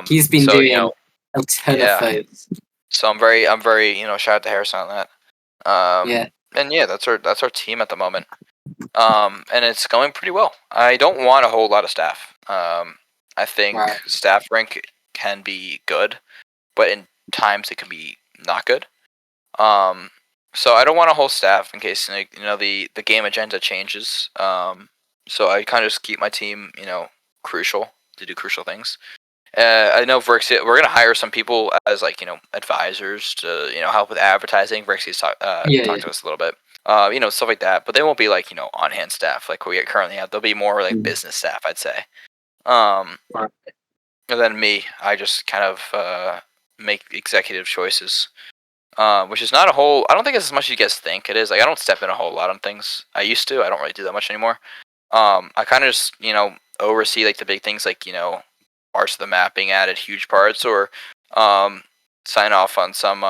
He's been
So
doing a ton of
yeah.
those.
So I'm very shout out to Harrison on that.
Yeah.
And yeah, that's our team at the moment. And it's going pretty well. I don't want a whole lot of staff. I think
Right.
staff rank can be good, but in times it can be not good. So I don't want a whole staff in case the game agenda changes. So I kind of just keep my team crucial to do crucial things. I know Vyrixxa, we're gonna hire some people as advisors to help with advertising. Vyrixxa's talked to us a little bit, stuff like that. But they won't be on hand staff like we currently have. They'll be more like business staff, I'd say.
Right.
And then me, I just kind of make executive choices, which is not a whole. I don't think it's as much as you guys think it is. Like I don't step in a whole lot on things. I used to. I don't really do that much anymore. I kind of just oversee like the big things like parts of the map being added, huge parts, or sign off on some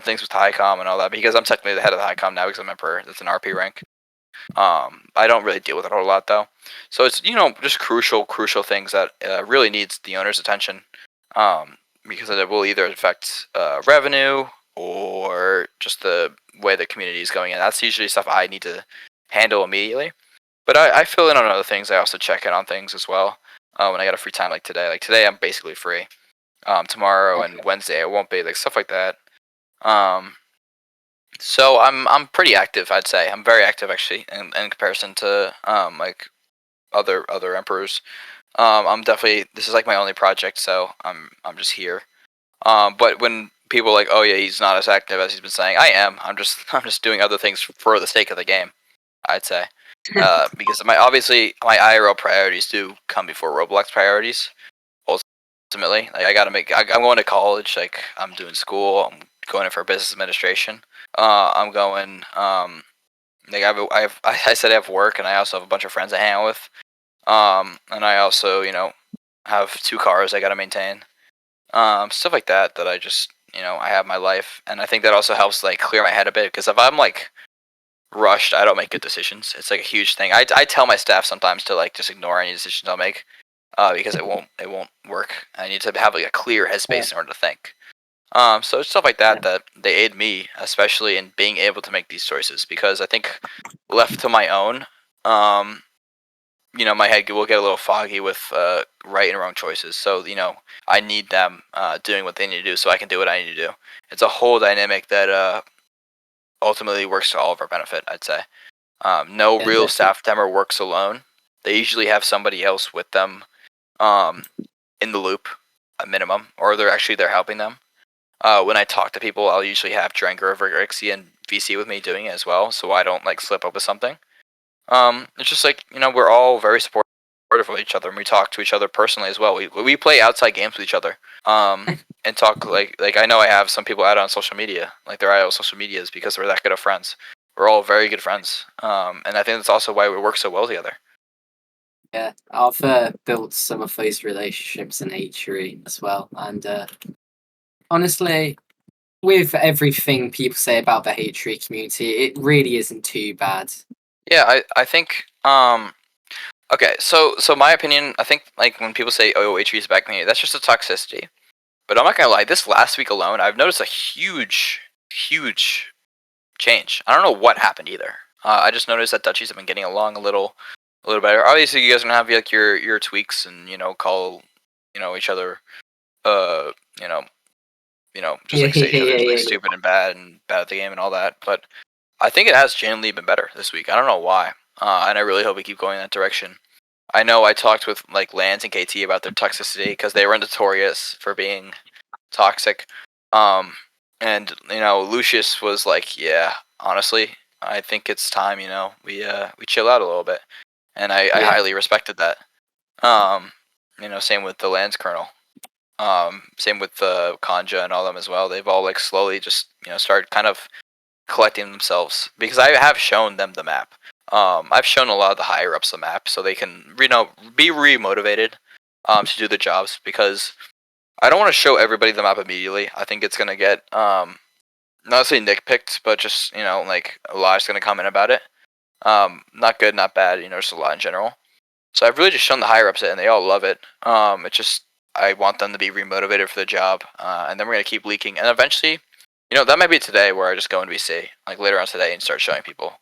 things with Highcom and all that. Because I'm technically the head of the Highcom now because I'm Emperor. That's an RP rank. I don't really deal with it a whole lot though. So it's just crucial things that really needs the owner's attention. Because it will either affect revenue or just the way the community is going. And that's usually stuff I need to handle immediately. But I fill in on other things. I also check in on things as well when I got a free time like today. Like today, I'm basically free. Tomorrow and Wednesday, I won't be. Like stuff like that. So I'm pretty active. I'd say I'm very active actually in comparison to like other emperors. I'm definitely this is like my only project, so I'm just here. But when people are like, oh yeah, he's not as active as he's been saying, I am. I'm just doing other things for the sake of the game. I'd say. Because my IRL priorities do come before Roblox priorities. Ultimately, like I gotta I'm going to college. Like I'm doing school. I'm going in for business administration. I'm going. Like I said I have work, and I also have a bunch of friends I hang out with. And I also have 2 cars I gotta maintain. Stuff like that. That I just I have my life, and I think that also helps like clear my head a bit. Because if I'm like rushed, I don't make good decisions. It's like a huge thing. I tell my staff sometimes to like just ignore any decisions I'll make, because it won't work. I need to have like a clear headspace in order to think. So it's stuff like that that they aid me, especially in being able to make these choices. Because I think left to my own, my head will get a little foggy with right and wrong choices. So I need them doing what they need to do, so I can do what I need to do. It's a whole dynamic that ultimately works to all of our benefit, I'd say. No real staff member works alone. They usually have somebody else with them in the loop, a minimum, or they're helping them. When I talk to people, I'll usually have Dranker, Vyrixxa, and VC with me doing it as well, so I don't like slip up with something. It's just like we're all very supportive of each other, and we talk to each other personally as well. We play outside games with each other. And talk like I know I have some people out on social media, like their IO social medias, because we're that good of friends. We're all very good friends, and I think that's also why we work so well together.
Yeah, I've built some of those relationships in H3 as well, and honestly, with everything people say about the H3 community, it really isn't too bad.
Yeah, I think okay, so my opinion, I think like when people say oh H3 is back me, that's just a toxicity. But I'm not gonna lie, this last week alone, I've noticed a huge change. I don't know what happened either. I just noticed that Dutchies have been getting along a little better. Obviously, you guys are gonna have like your tweaks and call each other just like say each other's like stupid and bad at the game and all that. But I think it has genuinely been better this week. I don't know why, and I really hope we keep going in that direction. I know I talked with like Lance and KT about their toxicity because they were notorious for being toxic. And Lucius was like, yeah, honestly, I think it's time. We chill out a little bit, and I highly respected that. Same with the Lance Colonel. Same with the Kanja and all them as well. They've all like slowly just started kind of collecting themselves because I have shown them the map. I've shown a lot of the higher ups the map so they can be remotivated to do the jobs because I don't want to show everybody the map immediately. I think it's gonna get not to say nitpicked, but just like a lot's gonna come in about it. Not good, not bad. Just a lot in general. So I've really just shown the higher ups it, and they all love it. It's just I want them to be remotivated for the job, and then we're gonna keep leaking, and eventually, that might be today where I just go in VC, like later on today, and start showing people,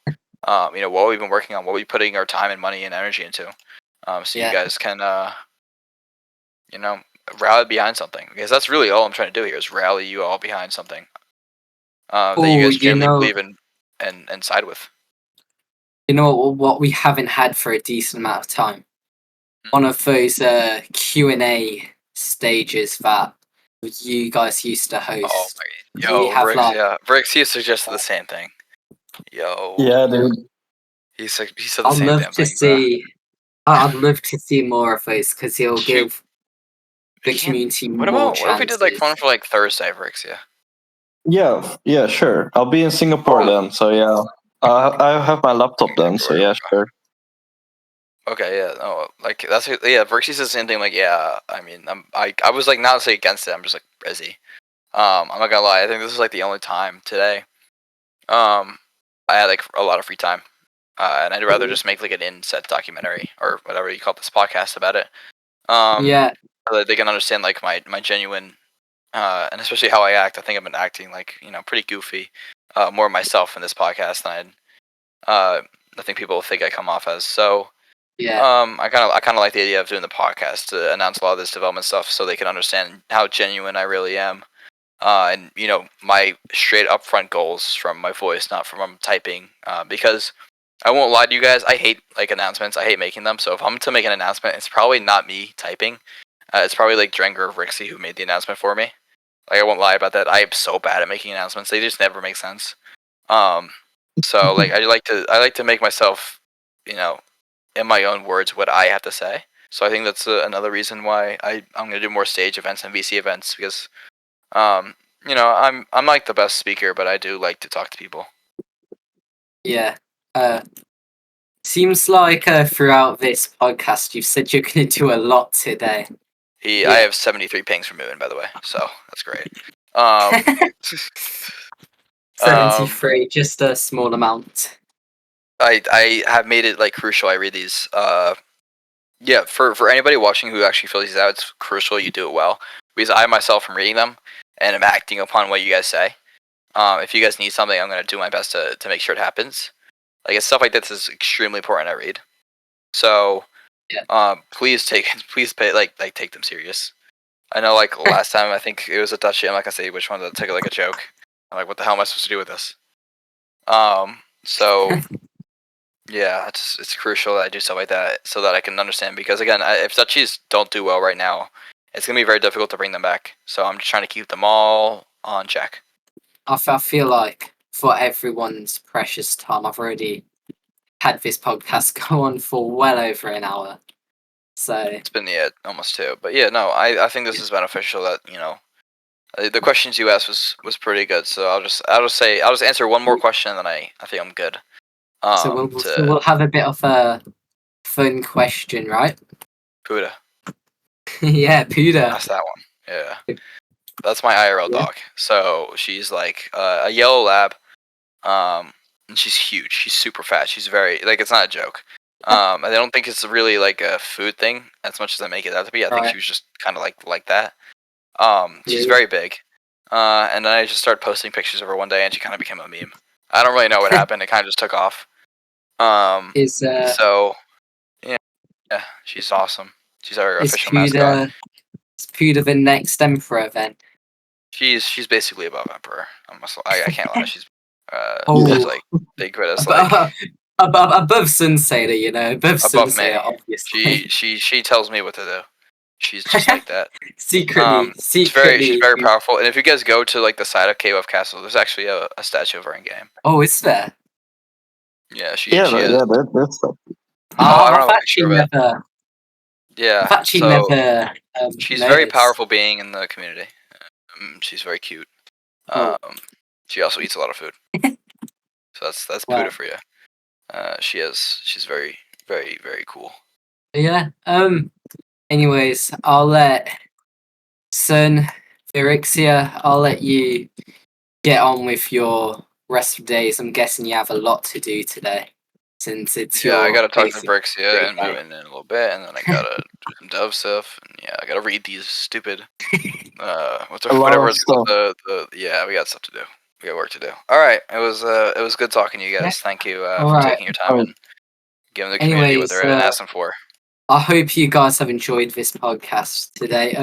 what we've been working on, what we're putting our time and money and energy into, so you
Yeah.
guys can, rally behind something, because that's really all I'm trying to do here is rally you all behind something that you
Oh,
guys genuinely believe in and side with.
What we haven't had for a decent amount of time. One of those Q&A stages that you guys used to
Oh
host.
my,
We
yo,
have
Vyrixxa suggested the same thing. Yo,
Yeah, dude.
he said the
I'd
same
love
damn
to
thing, bro.
see. I'd love to see more of those because it'll
Shoot,
give
we
the
can't.
community
What
more
about what if we did like
chances.
fun for like Thursday, Vyrixxa?
Yeah, sure. I'll be in Singapore
Oh,
then, so yeah. I have my laptop then, so yeah, sure.
okay, yeah, no, like that's yeah. Vyrixxa says the same thing. Like, yeah, I mean, I was like not say against it. I'm just like busy. I'm not gonna lie. I think this is like the only time today. I had like a lot of free time, and I'd rather just make like an in-set documentary or whatever you call this podcast about it.
Yeah,
So that they can understand like my genuine, and especially how I act. I think I've been acting like pretty goofy, more myself in this podcast than I think people think I come off as. So
yeah,
I kind of like the idea of doing the podcast to announce a lot of this development stuff so they can understand how genuine I really am. And my straight upfront goals from my voice, not from typing, because I won't lie to you guys. I hate like announcements. I hate making them. So if I'm to make an announcement, it's probably not me typing. It's probably like Drenger or Vyrixxa who made the announcement for me. Like I won't lie about that. I am so bad at making announcements. They just never make sense. Um, so like I like to make myself, you know, in my own words what I have to say. So I think that's another reason why I'm gonna do more stage events and VC events because um I'm like the best speaker, but I do like to talk to people.
yeah. Seems like throughout this podcast, you've said you're going to do a lot today.
I
Yeah.
have 73 pings from Moon, by the way, so that's great. Um, um,
73, just a small amount.
I have made it like crucial. I read these. Yeah, for anybody watching who actually fills these out, it's crucial you do it well because I myself am reading them and I'm acting upon what you guys say. If you guys need something, I'm gonna do my best to make sure it happens. Like stuff like this is extremely important. I read, so
Yeah.
please pay like take them serious. I know like last time I think it was a touchy. I'm not gonna say which one to take it like a joke. I'm like, what the hell am I supposed to do with this? So yeah, it's crucial that I do stuff like that so that I can understand because again, if touchies don't do well right now, it's gonna be very difficult to bring them back. So I'm just trying to keep them all on check.
I feel like for everyone's precious time, I've already had this podcast go on for well over an hour. So
It's been almost 2, but yeah, no, I think this is beneficial. That the questions you asked was pretty good. So I'll just answer one more question and then I think I'm good.
so
To
we'll have a bit of a fun question, right?
Puda.
Yeah, Puda.
That's that one. Yeah. That's my IRL
Yeah.
dog. So she's like a yellow lab. And she's huge. She's super fat. She's very like it's not a joke. I don't think it's really like a food thing as much as I make it out to be. I think
Right.
she was just kind of like that. She's
Yeah.
very big. And then I just started posting pictures of her one day, and she kind of became a meme. I don't really know what happened. It kind of just took off.
Is
So yeah, she's awesome. She's our
is
official mascot.
Puda the next emperor then?
She's basically above Emperor. I can't lie. She's
Oh,
like think of it as like
above Sunsailer, above
above me.
Sunsailer, obviously.
She tells me what to do. She's just like that.
secretly,
She's very powerful. And if you guys go to like the side of KOF Castle, there's actually a statue of her in game.
Oh, is there?
Yeah, she
Yeah,
is.
that's
I don't
I've
have a picture
actually
of it.
never.
Yeah,
I've actually
so
never.
she's a very
Noticed.
powerful being in the community. She's very cute.
Oh.
She also eats a lot of food. So that's
Wow.
Puda for you. She's very very very cool.
Yeah. Anyways, I'll let Vyrixxa, I'll let you get on with your rest of the days. I'm guessing you have a lot to do today. since it's
Yeah, I
your
gotta talk to
basic
Vyrixxa and
3K.
move in a little bit, and then I gotta do some dev stuff, and yeah, I gotta read these stupid
A lot
whatever
of
it's called.
stuff.
Yeah, we got stuff to do. We got work to do. All right, it was good talking to you
Yeah.
guys. Thank you
All
for
right.
taking your
I
time
mean,
and giving the community what
Anyways,
they're asking for.
I hope you guys have enjoyed this podcast today.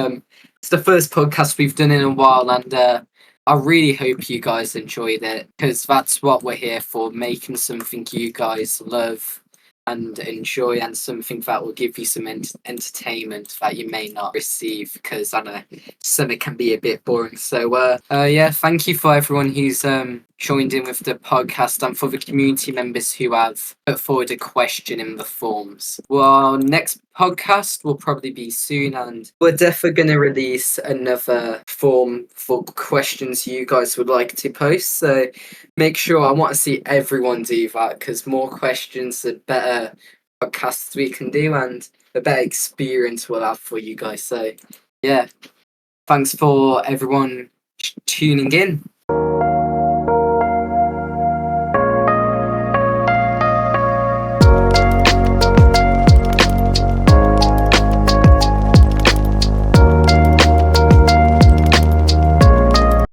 It's the first podcast we've done in a while, and I really hope you guys enjoyed it because that's what we're here for, making something you guys love and enjoy, and something that will give you some entertainment that you may not receive because I know some it can be a bit boring. So yeah, thank you for everyone who's joined in with the podcast and for the community members who have put forward a question in the forms. Well, next podcast will probably be soon, and we're definitely going to release another form for questions you guys would like to post. So make sure, I want to see everyone do that because more questions, the better podcasts we can do and the better experience we'll have for you guys. So yeah, thanks for everyone tuning in.